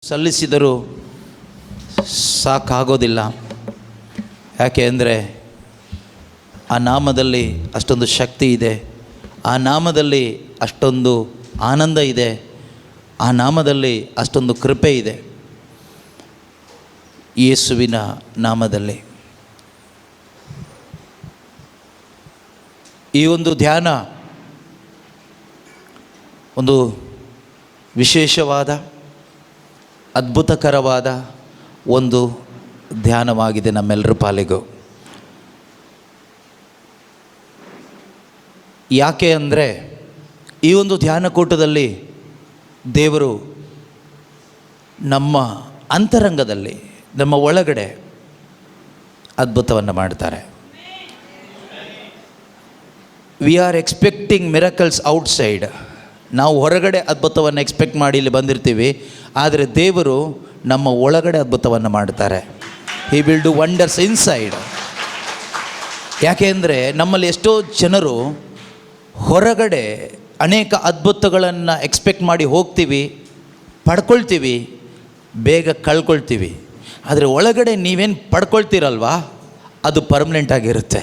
ಸಲ್ಲಿಸಿದರೂ ಸಾಕಾಗೋದಿಲ್ಲ. ಯಾಕೆ ಅಂದರೆ ಆ ನಾಮದಲ್ಲಿ ಅಷ್ಟೊಂದು ಶಕ್ತಿ ಇದೆ, ಆ ನಾಮದಲ್ಲಿ ಅಷ್ಟೊಂದು ಆನಂದ ಇದೆ, ಆ ನಾಮದಲ್ಲಿ ಅಷ್ಟೊಂದು ಕೃಪೆ ಇದೆ. ಯೇಸುವಿನ ನಾಮದಲ್ಲಿ ಈ ಒಂದು ಧ್ಯಾನ ಒಂದು ವಿಶೇಷವಾದ ಅದ್ಭುತಕರವಾದ ಒಂದು ಧ್ಯಾನವಾಗಿದೆ ನಮ್ಮೆಲ್ಲರ ಪಾಲಿಗೂ. ಯಾಕೆ ಅಂದರೆ ಈ ಒಂದು ಧ್ಯಾನಕೂಟದಲ್ಲಿ ದೇವರು ನಮ್ಮ ಅಂತರಂಗದಲ್ಲಿ, ನಮ್ಮ ಒಳಗಡೆ ಅದ್ಭುತವನ್ನು ಮಾಡ್ತಾರೆ. We are expecting miracles outside. ನಾವು ಹೊರಗಡೆ ಅದ್ಭುತವನ್ನು ಎಕ್ಸ್ಪೆಕ್ಟ್ ಮಾಡಿ ಇಲ್ಲಿ ಬಂದಿರ್ತೀವಿ, ಆದರೆ ದೇವರು ನಮ್ಮ ಒಳಗಡೆ ಅದ್ಭುತವನ್ನು ಮಾಡ್ತಾರೆ. He will do wonders inside. ಯಾಕೆ ಅಂದರೆ ನಮ್ಮಲ್ಲಿ ಎಷ್ಟೋ ಜನರು ಹೊರಗಡೆ ಅನೇಕ ಅದ್ಭುತಗಳನ್ನು ಎಕ್ಸ್ಪೆಕ್ಟ್ ಮಾಡಿ ಹೋಗ್ತೀವಿ, ಪಡ್ಕೊಳ್ತೀವಿ, ಬೇಗ ಕಳ್ಕೊಳ್ತೀವಿ. ಆದರೆ ಒಳಗಡೆ ನೀವೇನು ಪಡ್ಕೊಳ್ತೀರಲ್ವಾ, ಅದು ಪರ್ಮನೆಂಟ್ ಆಗಿರುತ್ತೆ,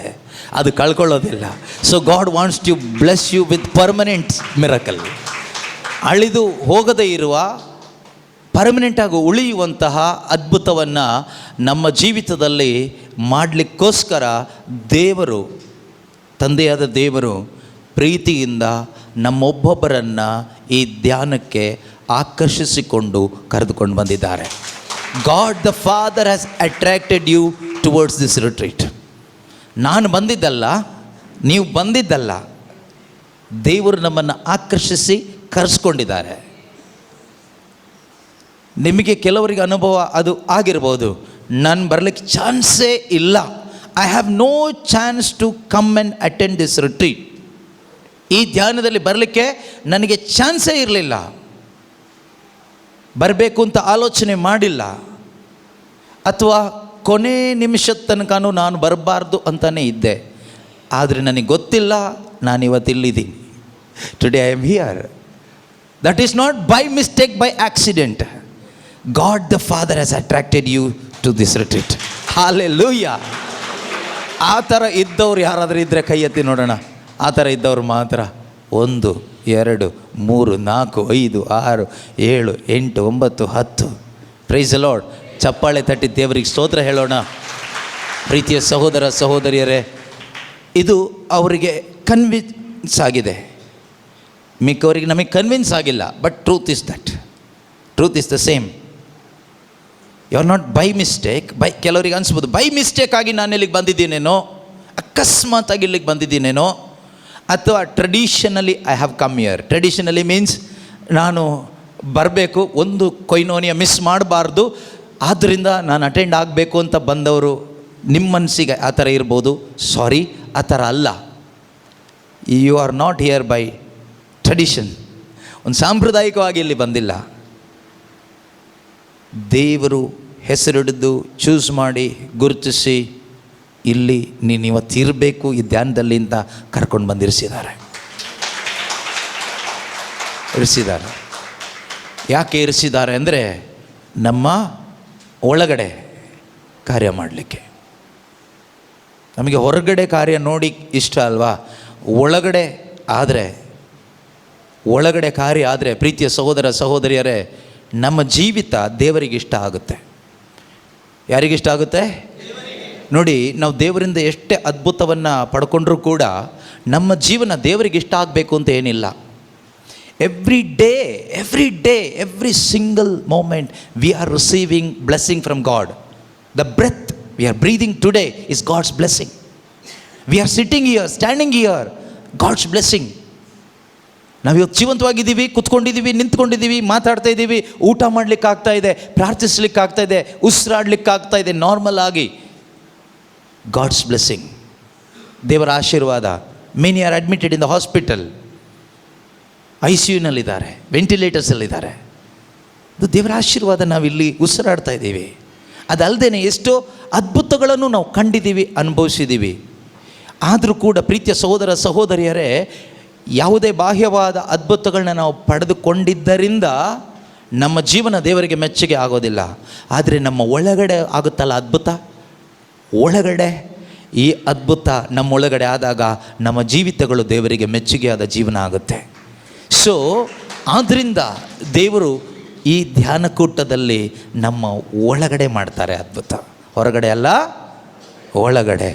ಅದು ಕಳ್ಕೊಳ್ಳೋದಿಲ್ಲ. So God wants to bless you with permanent miracle. ಅಳಿದು ಹೋಗದೇ ಇರುವ, ಪರ್ಮನೆಂಟಾಗಿ ಉಳಿಯುವಂತಹ ಅದ್ಭುತವನ್ನು ನಮ್ಮ ಜೀವಿತದಲ್ಲಿ ಮಾಡಲಿಕ್ಕೋಸ್ಕರ ದೇವರು, ತಂದೆಯಾದ ದೇವರು ಪ್ರೀತಿಯಿಂದ ನಮ್ಮೊಬ್ಬೊಬ್ಬರನ್ನು ಈ ಧ್ಯಾನಕ್ಕೆ ಆಕರ್ಷಿಸಿಕೊಂಡು ಕರೆದುಕೊಂಡು ಬಂದಿದ್ದಾರೆ. God the Father has attracted you towards this retreat. ನಾನು ಬಂದಿದ್ದಲ್ಲ, ನೀವು ಬಂದಿದ್ದಲ್ಲ, ದೇವರು ನಮ್ಮನ್ನು ಆಕರ್ಷಿಸಿ ಕರೆಸ್ಕೊಂಡಿದ್ದಾರೆ. ನಿಮಗೆ ಕೆಲವರಿಗೆ ಅನುಭವ ಅದು ಆಗಿರ್ಬೋದು, ನಾನು ಬರಲಿಕ್ಕೆ ಚಾನ್ಸೇ ಇಲ್ಲ, I have no chance to come and attend this retreat. ಈ ಧ್ಯಾನದಲ್ಲಿ ಬರಲಿಕ್ಕೆ ನನಗೆ ಚಾನ್ಸೇ ಇರಲಿಲ್ಲ, ಬರಬೇಕು ಅಂತ ಆಲೋಚನೆ ಮಾಡಿಲ್ಲ, ಅಥವಾ ಕೊನೆ ನಿಮಿಷದ ತನಕನೂ ನಾನು ಬರಬಾರ್ದು ಅಂತಲೇ ಇದ್ದೆ. ಆದರೆ ನನಗೆ ಗೊತ್ತಿಲ್ಲ, ನಾನಿವತ್ತಿಲ್ಲಿದ್ದೀನಿ. Today I am here. That is not by mistake, by accident. God the Father has attracted you to this retreat. Hallelujah. ಆ ಥರ ಇದ್ದವ್ರು ಯಾರಾದರೂ ಇದ್ದರೆ ಕೈ ಎತ್ತಿ ನೋಡೋಣ. ಆ ಥರ ಇದ್ದವ್ರು ಮಾತ್ರ 1 2 3 4 5 6 7 8 9 10. Price the lord. ಚಪ್ಪಾಳೆ ತಟ್ಟಿ ದೇವರಿಗೆ ಸ್ತೋತ್ರ ಹೇಳೋಣ. ಪ್ರೀತಿಯ ಸಹೋದರ ಸಹೋದರಿಯರೇ, ಇದು ಅವರಿಗೆ ಕನ್ವಿನ್ಸ್ ಆಗಿದೆ, ಮಿಕ್ಕವರಿಗೆ ನಮಗೆ ಕನ್ವಿನ್ಸ್ ಆಗಿಲ್ಲ. But truth is that, truth is the same. You are not by mistake. ಕೆಲವರಿಗೆ ಅನಿಸ್ಬೋದು ಬೈ ಮಿಸ್ಟೇಕ್ ಆಗಿ ನಾನು ಇಲ್ಲಿಗೆ ಬಂದಿದ್ದೀನೇನೋ, ಅಕಸ್ಮಾತಾಗಿ ಇಲ್ಲಿಗೆ ಬಂದಿದ್ದೀನೇನೋ, ಅಥವಾ traditionally I have come here. Traditionally means ನಾನು ಬರಬೇಕು, ಒಂದು ಕೊಯ್ನೋನಿಯ ಮಿಸ್ ಮಾಡಬಾರ್ದು, ಆದ್ದರಿಂದ ನಾನು ಅಟೆಂಡ್ ಆಗಬೇಕು ಅಂತ ಬಂದವರು ನಿಮ್ಮ ಮನಸ್ಸಿಗೆ ಆ ಥರ ಇರ್ಬೋದು. ಸಾರಿ, ಆ ಥರ ಅಲ್ಲ. You are not here by tradition. ಒಂದು ಸಾಂಪ್ರದಾಯಿಕವಾಗಿ ಇಲ್ಲಿ ಬಂದಿಲ್ಲ. ದೇವರು ಹೆಸರಿಡಿದು ಚೂಸ್ ಮಾಡಿ ಗುರುತಿಸಿ ಇಲ್ಲಿ ನೀನು ಇವತ್ತು ಇರಬೇಕು ಈ ಧ್ಯಾನದಲ್ಲಿ ಅಂತ ಕರ್ಕೊಂಡು ಬಂದಿರಿಸಿದ್ದಾರೆ. ಯಾಕೆ ಇರಿಸಿದ್ದಾರೆ ಅಂದರೆ ನಮ್ಮ ಒಳಗಡೆ ಕಾರ್ಯ ಮಾಡಲಿಕ್ಕೆ. ನಮಗೆ ಹೊರಗಡೆ ಕಾರ್ಯ ನೋಡಿ ಇಷ್ಟ ಅಲ್ವಾ, ಒಳಗಡೆ ಕಾರ್ಯ ಆದರೆ ಪ್ರೀತಿಯ ಸಹೋದರ ಸಹೋದರಿಯರೇ, ನಮ್ಮ ಜೀವಿತ ದೇವರಿಗೆ ಇಷ್ಟ ಆಗುತ್ತೆ. ಯಾರಿಗಿಷ್ಟ ಆಗುತ್ತೆ? ನೋಡಿ, ನಾವು ದೇವರಿಂದ ಎಷ್ಟೇ ಅದ್ಭುತವನ್ನು ಪಡ್ಕೊಂಡ್ರೂ ಕೂಡ ನಮ್ಮ ಜೀವನ ದೇವರಿಗೆ ಇಷ್ಟ ಆಗಬೇಕು ಅಂತ ಏನಿಲ್ಲ. Every day, every single moment we are receiving blessing from God. The breath we are breathing today is God's blessing. We are sitting here, standing here, God's blessing. ನಾವು ಇವತ್ತು ಜೀವಂತವಾಗಿದ್ದೀವಿ, ಕುತ್ಕೊಂಡಿದ್ದೀವಿ, ನಿಂತ್ಕೊಂಡಿದ್ದೀವಿ, ಮಾತಾಡ್ತಾ ಇದ್ದೀವಿ, ಊಟ ಮಾಡಲಿಕ್ಕೆ ಆಗ್ತಾ ಇದೆ, ಪ್ರಾರ್ಥಿಸ್ಲಿಕ್ಕೆ ಆಗ್ತಾ ಇದೆ, ಉಸಿರಾಡ್ಲಿಕ್ಕೆ ಆಗ್ತಾ ಇದೆ, ನಾರ್ಮಲ್ ಆಗಿ. ಗಾಡ್ಸ್ ಬ್ಲೆಸ್ಸಿಂಗ್, ದೇವರ ಆಶೀರ್ವಾದ. Many are admitted in the hospital, ICUನಲ್ಲಿದ್ದಾರೆ, ವೆಂಟಿಲೇಟರ್ಸಲ್ಲಿದ್ದಾರೆ. ಇದು ದೇವರ ಆಶೀರ್ವಾದ. ನಾವಿಲ್ಲಿ ಉಸಿರಾಡ್ತಾ ಇದ್ದೀವಿ. ಅದಲ್ಲದೆ ಎಷ್ಟೋ ಅದ್ಭುತಗಳನ್ನು ನಾವು ಕಂಡಿದ್ದೀವಿ, ಅನುಭವಿಸಿದ್ದೀವಿ. ಆದರೂ ಕೂಡ ಪ್ರೀತಿಯ ಸಹೋದರ ಸಹೋದರಿಯರೇ, ಯಾವುದೇ ಬಾಹ್ಯವಾದ ಅದ್ಭುತಗಳನ್ನ ನಾವು ಪಡೆದುಕೊಂಡಿದ್ದರಿಂದ ನಮ್ಮ ಜೀವನ ದೇವರಿಗೆ ಮೆಚ್ಚುಗೆ ಆಗೋದಿಲ್ಲ. ಆದರೆ ನಮ್ಮ ಒಳಗಡೆ ಆಗುತ್ತಲ್ಲ ಅದ್ಭುತ, ಒಳಗಡೆ ಈ ಅದ್ಭುತ ನಮ್ಮೊಳಗಡೆ ಆದಾಗ ನಮ್ಮ ಜೀವಿತಗಳು ದೇವರಿಗೆ ಮೆಚ್ಚುಗೆಯಾದ ಜೀವನ ಆಗುತ್ತೆ. ಸೊ ಆದ್ದರಿಂದ ದೇವರು ಈ ಧ್ಯಾನಕೂಟದಲ್ಲಿ ನಮ್ಮ ಒಳಗಡೆ ಮಾಡ್ತಾರೆ ಅದ್ಭುತ, ಹೊರಗಡೆ ಅಲ್ಲ, ಒಳಗಡೆ.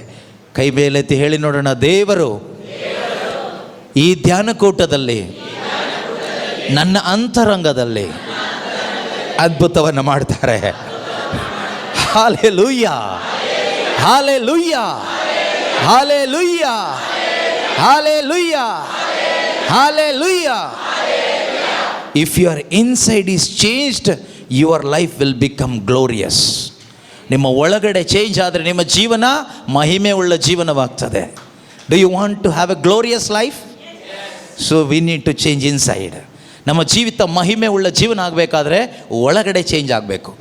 ಕೈ ಮೇಲೆತ್ತಿ ಹೇಳಿ ನೋಡೋಣ, ದೇವರು ಈ ಧ್ಯಾನಕೂಟದಲ್ಲಿ ನನ್ನ ಅಂತರಂಗದಲ್ಲಿ ಅದ್ಭುತವನ್ನು ಮಾಡ್ತಾರೆ. Hallelujah, hallelujah, hallelujah, hallelujah, hallelujah. If your inside is changed, your life will become glorious. ನಿಮ್ಮ ಒಳಗಡೆ ಚೇಂಜ್ ಆದರೆ ನಿಮ್ಮ ಜೀವನ ಮಹಿಮೆ ಉಳ್ಳ ಜೀವನವಾಗ್ತದೆ. Do you want to have a glorious life? So we need to change inside. ನಮ್ಮ ಜೀವಿತ ಮಹಿಮೆ ಉಳ್ಳ ಜೀವನ ಆಗಬೇಕಾದ್ರೆ ಒಳಗಡೆ ಚೇಂಜ್ ಆಗಬೇಕು.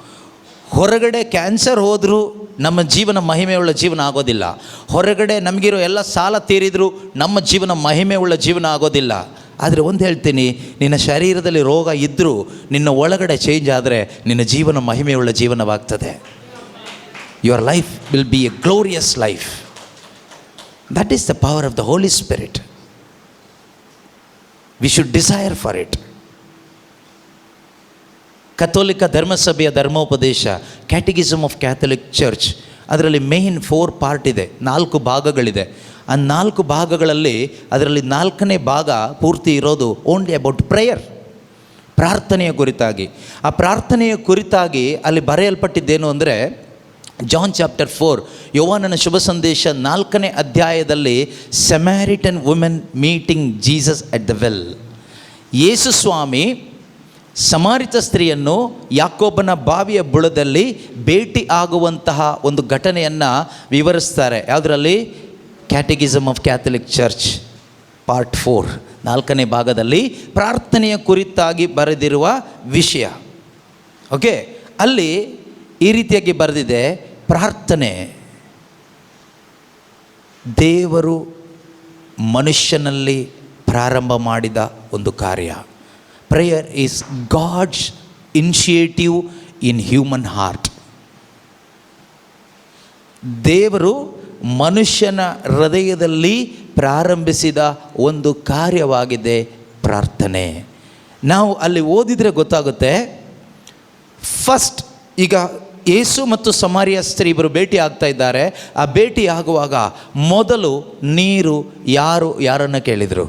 ಹೊರಗಡೆ ಕ್ಯಾನ್ಸರ್ ಹೋದರೂ ನಮ್ಮ ಜೀವನ ಮಹಿಮೆ ಉಳ್ಳ ಜೀವನ ಆಗೋದಿಲ್ಲ. ಹೊರಗಡೆ ನಮಗಿರೋ ಎಲ್ಲ ಸಾಲ ತೀರಿದರೂ ನಮ್ಮ ಜೀವನ ಮಹಿಮೆ ಉಳ್ಳ ಜೀವನ ಆಗೋದಿಲ್ಲ. ಆದರೆ ಒಂದು ಹೇಳ್ತೀನಿ, ನಿನ್ನ ಶರೀರದಲ್ಲಿ ರೋಗ ಇದ್ದರೂ ನಿನ್ನ ಒಳಗಡೆ ಚೇಂಜ್ ಆದರೆ ನಿನ್ನ ಜೀವನ ಮಹಿಮೆಯುಳ್ಳ ಜೀವನವಾಗ್ತದೆ. Your life will be a glorious life. That is the power of the Holy Spirit. We should desire for it. ಕಥೋಲಿಕ ಧರ್ಮಸಭೆಯ ಧರ್ಮೋಪದೇಶ, ಕ್ಯಾಟಗಿಸಮ್ ಆಫ್ ಕ್ಯಾಥಲಿಕ್ ಚರ್ಚ್, ಅದರಲ್ಲಿ ಮೇನ್ 4 ಪಾರ್ಟ್ ಇದೆ, 4 ಭಾಗಗಳಿದೆ. ಆ 4 ಭಾಗಗಳಲ್ಲಿ ಅದರಲ್ಲಿ 4ನೇ ಭಾಗ ಪೂರ್ತಿ ಇರೋದು ಓನ್ಲಿ ಅಬೌಟ್ ಪ್ರೇಯರ್, ಪ್ರಾರ್ಥನೆಯ ಕುರಿತಾಗಿ. ಆ ಪ್ರಾರ್ಥನೆಯ ಕುರಿತಾಗಿ ಅಲ್ಲಿ ಬರೆಯಲ್ಪಟ್ಟಿದ್ದೇನು ಅಂದರೆ, ಜಾನ್ ಚಾಪ್ಟರ್ 4, ಯೋಹಾನನ ಶುಭ ಸಂದೇಶ 4ನೇ ಅಧ್ಯಾಯದಲ್ಲಿ, Samaritan woman meeting Jesus at the well. ಯೇಸು ಸ್ವಾಮಿ ಸಮಾರಿತ ಸ್ತ್ರೀಯನ್ನು ಯಾಕೋಬನ ಬಾವಿಯ ಬುಡದಲ್ಲಿ ಭೇಟಿ ಆಗುವಂತಹ ಒಂದು ಘಟನೆಯನ್ನು ವಿವರಿಸ್ತಾರೆ. ಯಾವುದರಲ್ಲಿ? ಕ್ಯಾಟಗಿಸಮ್ ಆಫ್ ಕ್ಯಾಥಲಿಕ್ ಚರ್ಚ್ ಪಾರ್ಟ್ 4, 4ನೇ ಭಾಗದಲ್ಲಿ ಪ್ರಾರ್ಥನೆಯ ಕುರಿತಾಗಿ ಬರೆದಿರುವ ವಿಷಯ. ಓಕೆ, ಅಲ್ಲಿ ಈ ರೀತಿಯಾಗಿ ಬರೆದಿದೆ, ಪ್ರಾರ್ಥನೆ ದೇವರು ಮನುಷ್ಯನಲ್ಲಿ ಪ್ರಾರಂಭ ಮಾಡಿದ ಒಂದು ಕಾರ್ಯ. Prayer is God's initiative in human heart. ದೇವರು ಮನುಷ್ಯನ ಹೃದಯದಲ್ಲಿ ಪ್ರಾರಂಭಿಸಿದ ಒಂದು ಕಾರ್ಯವಾಗಿದೆ ಪ್ರಾರ್ಥನೆ. ನಾವು ಅಲ್ಲಿ ಓದಿದರೆ ಗೊತ್ತಾಗುತ್ತೆ. ಫಸ್ಟ್, ಈಗ ಯೇಸು ಮತ್ತು ಸಮಾರಿಯ ಸ್ತ್ರೀ ಇಬ್ಬರು ಭೇಟಿ ಆಗ್ತಾ ಇದ್ದಾರೆ. ಆ ಭೇಟಿ ಆಗುವಾಗ ಮೊದಲು ನೀರು ಯಾರನ್ನು ಕೇಳಿದರು?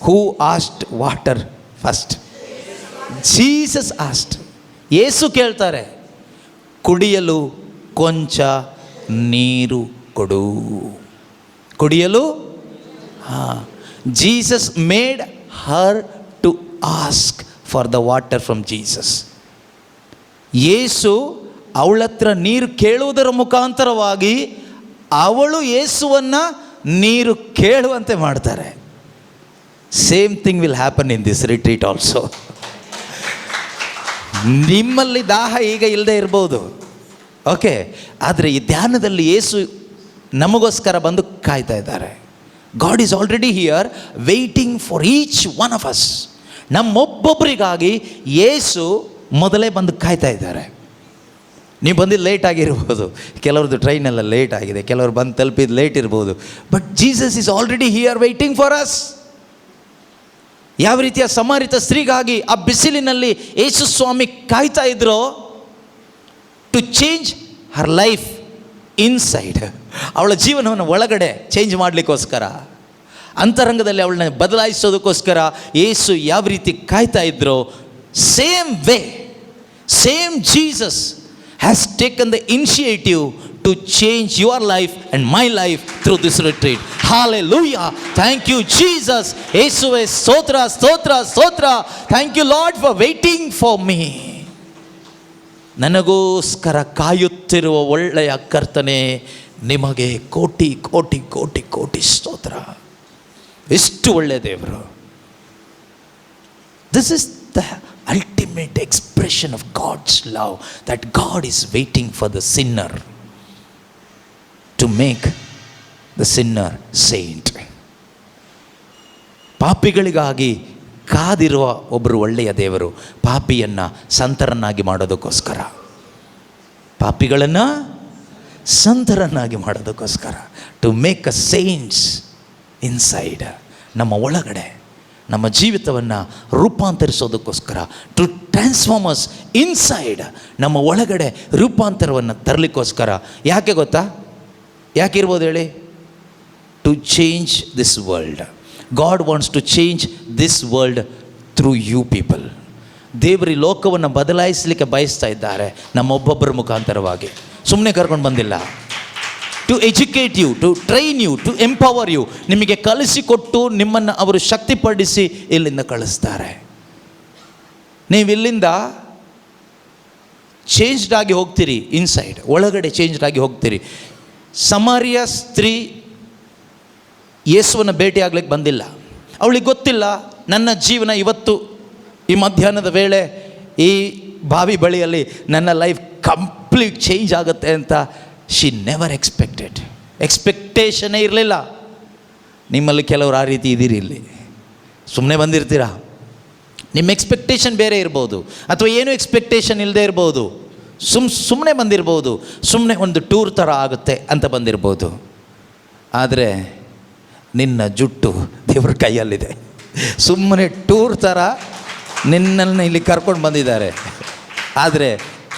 Who asked water first? Jesus asked. ಯೇಸು ಕೇಳ್ತಾರೆ, ಕುಡಿಯಲು ಕೊಂಚ ನೀರು ಕೊಡು, ಕುಡಿಯಲು. Jesus made her to ask for the water from Jesus. ಯೇಸು ಅವಳತ್ರ ನೀರು ಕೇಳುವುದರ ಮುಖಾಂತರವಾಗಿ ಅವಳು ಯೇಸುವನ್ನು ನೀರು ಕೇಳುವಂತೆ ಮಾಡ್ತಾರೆ. Same thing will happen in this retreat also. ನಿಮ್ಮಲ್ಲಿ ದಾಹ ಈಗ ಇಲ್ಲದೆ ಇರ್ಬೋದು, ಓಕೆ, ಆದರೆ ಈ ಧ್ಯಾನದಲ್ಲಿ ಯೇಸು ನಮಗೋಸ್ಕರ ಬಂದು ಕಾಯ್ತಾ ಇದ್ದಾರೆ. God is already here waiting for each one of us. ನಮ್ಮೊಬ್ಬೊಬ್ಬರಿಗಾಗಿ ಯೇಸು ಮೊದಲೇ ಬಂದು ಕಾಯ್ತಾ ಇದ್ದಾರೆ. ನೀವು ಬಂದಿದ್ದು ಲೇಟ್ ಆಗಿರ್ಬೋದು, ಕೆಲವ್ರದ್ದು ಟ್ರೈನೆಲ್ಲ ಲೇಟ್ ಆಗಿದೆ, ಕೆಲವರು ಬಂದು ತಲುಪಿದ್ದು ಲೇಟ್ ಇರ್ಬೋದು, but Jesus is already here waiting for us. ಯಾವ ರೀತಿಯ ಸಮಾರಿತ ಸ್ತ್ರೀಗಾಗಿ ಆ ಬಿಸಿಲಿನಲ್ಲಿ ಯೇಸು ಸ್ವಾಮಿ ಕಾಯ್ತಾ ಇದ್ರೋ, to change her life inside, ಅವಳ ಜೀವನವನ್ನು ಒಳಗಡೆ ಚೇಂಜ್ ಮಾಡಲಿಕ್ಕೋಸ್ಕರ, ಅಂತರಂಗದಲ್ಲಿ ಅವಳನ್ನ ಬದಲಾಯಿಸೋದಕ್ಕೋಸ್ಕರ ಯೇಸು ಯಾವ ರೀತಿ ಕಾಯ್ತಾ ಇದ್ರೋ, same way, same Jesus has taken the initiative to change your life and my life through this retreat. Hallelujah. Thank you Jesus. ಯೇಸುವೇ ಸ್ತೋತ್ರ ಸ್ತೋತ್ರ ಸ್ತೋತ್ರ. Thank you Lord for waiting for me. ನನಗೋಸ್ಕರ ಕಾಯುತ್ತಿರುವ ಒಳ್ಳೆಯ ಕರ್ತನೇ, ನಿಮಗೆ ಕೋಟಿ ಕೋಟಿ ಕೋಟಿ ಕೋಟಿ ಸ್ತೋತ್ರ. ಎಷ್ಟು ಒಳ್ಳೆಯ ದೇವರು. This is the ultimate expression of God's love, that God is waiting for the sinner to make the sinner saint. ಪಾಪಿಗಳಿಗಾಗಿ ಕಾದಿರುವ ಒಬ್ಬರು ಒಳ್ಳೆಯ ದೇವರು ಪಾಪಿಯನ್ನು ಸಂತರನ್ನಾಗಿ ಮಾಡೋದಕ್ಕೋಸ್ಕರ, ಪಾಪಿಗಳನ್ನು ಸಂತರನ್ನಾಗಿ ಮಾಡೋದಕ್ಕೋಸ್ಕರ, to make a saints inside, ನಮ್ಮ ಒಳಗಡೆ ನಮ್ಮ ಜೀವಿತವನ್ನು ರೂಪಾಂತರಿಸೋದಕ್ಕೋಸ್ಕರ, ಟು ಟ್ರಾನ್ಸ್ಫಾರ್ಮರ್ಸ್ ಇನ್ಸೈಡ್, ನಮ್ಮ ಒಳಗಡೆ ರೂಪಾಂತರವನ್ನು ತರಲಿಕ್ಕೋಸ್ಕರ. ಯಾಕೆ ಗೊತ್ತಾ? ಯಾಕಿರ್ಬೋದು ಹೇಳಿ? To change this world. God wants to change this world through you people. ದೇವರು ಈ ಲೋಕವನ್ನು ಬದಲಾಯಿಸಲಿಕ್ಕೆ ಬಯಸ್ತಾ ಇದ್ದಾರೆ ನಮ್ಮೊಬ್ಬೊಬ್ಬರ ಮುಖಾಂತರವಾಗಿ. ಸುಮ್ಮನೆ ಕರ್ಕೊಂಡು ಬಂದಿಲ್ಲ. To educate you, to train you, to empower you. ನಿಮಗೆ ಕಲಿಸಿಕೊಟ್ಟು ನಿಮ್ಮನ್ನು ಅವರು ಶಕ್ತಿಪಡಿಸಿ ಇಲ್ಲಿಂದ ಕಳಿಸ್ತಾರೆ. ನೀವು ಇಲ್ಲಿಂದ ಚೇಂಜ್ಡ್ ಆಗಿ ಹೋಗ್ತೀರಿ, ಇನ್ಸೈಡ್ ಒಳಗಡೆ ಚೇಂಜ್ಡ್ ಆಗಿ ಹೋಗ್ತೀರಿ. ಸಮಾರಿಯ ಸ್ತ್ರೀ ಯೇಸುವನ್ನು ಭೇಟಿಯಾಗ್ಲಿಕ್ಕೆ ಬಂದಿಲ್ಲ. ಅವಳಿಗೆ ಗೊತ್ತಿಲ್ಲ ನನ್ನ ಜೀವನ ಇವತ್ತು ಈ ಮಧ್ಯಾಹ್ನದ ವೇಳೆ ಈ ಬಾವಿ ಬಳಿಯಲ್ಲಿ ನನ್ನ ಲೈಫ್ ಕಂಪ್ಲೀಟ್ ಚೇಂಜ್ ಆಗುತ್ತೆ ಅಂತ. She never expected. ಎಕ್ಸ್ಪೆಕ್ಟೇಷನೇ ಇರಲಿಲ್ಲ. ನಿಮ್ಮಲ್ಲಿ ಕೆಲವರು ಆ ರೀತಿ ಇದ್ದೀರಿ. ಇಲ್ಲಿ ಸುಮ್ಮನೆ ಬಂದಿರ್ತೀರಾ. ನಿಮ್ಮ ಎಕ್ಸ್ಪೆಕ್ಟೇಷನ್ ಬೇರೆ ಇರ್ಬೋದು, ಅಥವಾ ಏನೂ ಎಕ್ಸ್ಪೆಕ್ಟೇಷನ್ ಇಲ್ಲದೆ ಇರ್ಬೋದು. ಸುಮ್ಮನೆ ಬಂದಿರ್ಬೋದು. ಸುಮ್ಮನೆ ಒಂದು ಟೂರ್ ಥರ ಆಗುತ್ತೆ ಅಂತ ಬಂದಿರ್ಬೋದು. ಆದರೆ ನಿನ್ನ ಜುಟ್ಟು ದೇವ್ರ ಕೈಯಲ್ಲಿದೆ. ಸುಮ್ಮನೆ ಟೂರ್ ಥರ ನಿನ್ನನ್ನು ಇಲ್ಲಿ ಕರ್ಕೊಂಡು ಬಂದಿದ್ದಾರೆ. ಆದರೆ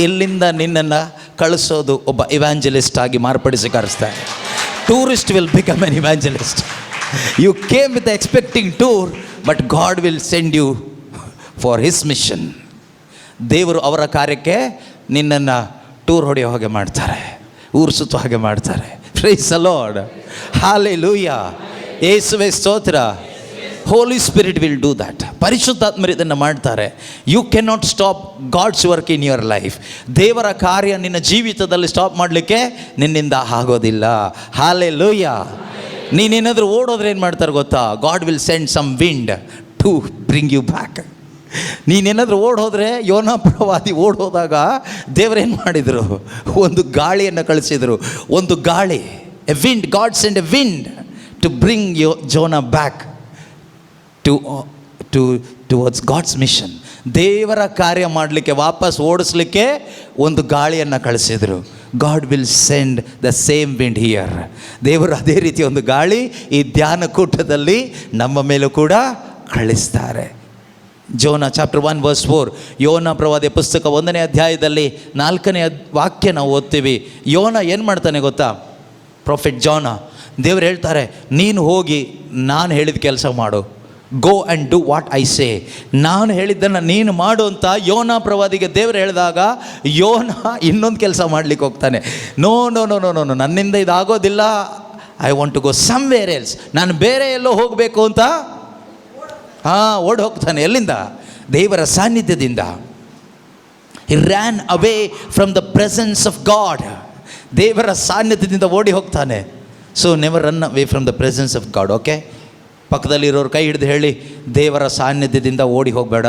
ಇಲ್ಲಿಂದ ನಿನ್ನನ್ನು ಕಳಿಸೋದು ಒಬ್ಬ ಇವ್ಯಾಂಜಲಿಸ್ಟ್ ಆಗಿ ಮಾರ್ಪಡಿಸಿ ಕರೆಸ್ತಾರೆ. Tourist will become an evangelist. You came with expecting tour, but God will send you for his mission. ದೇವರು ಅವರ ಕಾರ್ಯಕ್ಕೆ ನಿನ್ನನ್ನು ಟೂರ್ ಹೊಡೆಯೋ ಹಾಗೆ ಮಾಡ್ತಾರೆ, ಊರು ಸುತ್ತೋ ಹಾಗೆ ಮಾಡ್ತಾರೆ. Praise the Lord. ಹಲ್ಲೆಲೂಯಾ. ಯೇಸುವೇ ಸ್ತೋತ್ರ. Holy Spirit will do that. ಪರಿಶುದ್ಧಾತ್ಮರು ಇದನ್ನು ಮಾಡ್ತಾರೆ. You can not stop God's work in your life. ದೇವರ ಕಾರ್ಯ ನಿನ್ನ ಜೀವಿತದಲ್ಲಿ ಸ್ಟಾಪ್ ಮಾಡಲಿಕ್ಕೆ ನಿನ್ನಿಂದ ಆಗೋದಿಲ್ಲ. ಹಲ್ಲೆಲೂಯಾ. ನೀನೇನಾದರೂ ಓಡೋದ್ರೆ ಏನು ಮಾಡ್ತಾರೆ ಗೊತ್ತಾ? God will send some wind to bring you back. ನೀನೇನಾದರೂ ಓಡೋದ್ರೆ, ಯೋನಾ ಪ್ರವಾದಿ ಓಡೋದಾಗ ದೇವರೇನು ಮಾಡಿದರು? ಒಂದು ಗಾಳಿಯನ್ನು ಕಳಿಸಿದರು. ಒಂದು ಗಾಳಿ, a wind. God send a wind to bring Jonah back towards God's mission. ದೇವರ ಕಾರ್ಯ ಮಾಡಲಿಕ್ಕೆ, ವಾಪಸ್ ಓಡಿಸ್ಲಿಕ್ಕೆ ಒಂದು ಗಾಳಿಯನ್ನು ಕಳಿಸಿದರು. God will send the same wind here. ದೇವರು ಅದೇ ರೀತಿ ಒಂದು ಗಾಳಿ ಈ ಧ್ಯಾನ ಕೂಟದಲ್ಲಿ ನಮ್ಮ ಮೇಲೂ ಕೂಡ ಕಳಿಸ್ತಾರೆ. Jonah chapter 1 verse 4. ಯೋನ ಪ್ರವಾದಿಯ ಪುಸ್ತಕ 1ನೇ ಅಧ್ಯಾಯದಲ್ಲಿ 4ನೇ ವಾಕ್ಯ ನಾವು ಓದ್ತೀವಿ. ಯೋನ ಏನು ಮಾಡ್ತಾನೆ ಗೊತ್ತಾ? ಪ್ರಾಫೆಟ್ ಜೋನಾ, ದೇವರು ಹೇಳ್ತಾರೆ, ನೀನು ಹೋಗಿ ನಾನು ಹೇಳಿದ ಕೆಲಸ ಮಾಡು. Go and do what I say. ನಾನು ಹೇಳಿದ್ದನ್ನು ನೀನು ಮಾಡು ಅಂತ ಯೋನಾ ಪ್ರವಾದಿಗೆ ದೇವರು ಹೇಳಿದಾಗ ಯೋನ ಇನ್ನೊಂದು ಕೆಲಸ ಮಾಡಲಿಕ್ಕೆ ಹೋಗ್ತಾನೆ. No no no no no ನನ್ನಿಂದ ಇದಾಗೋದಿಲ್ಲ. I want to go somewhere else. ನಾನು ಬೇರೆ ಎಲ್ಲೋ ಹೋಗಬೇಕು ಅಂತ ಓಡಿ ಹೋಗ್ತಾನೆ. ಎಲ್ಲಿಂದ? ದೇವರ ಸಾನ್ನಿಧ್ಯದಿಂದ. He ran away from the presence of God. ದೇವರ ಸಾನ್ನಿಧ್ಯದಿಂದ ಓಡಿ ಹೋಗ್ತಾನೆ. So never run away from the presence of God. Okay, ಪಕ್ಕದಲ್ಲಿರೋರು ಕೈ ಹಿಡಿದು ಹೇಳಿ, ದೇವರ ಸಾನ್ನಿಧ್ಯದಿಂದ ಓಡಿ ಹೋಗಬೇಡ.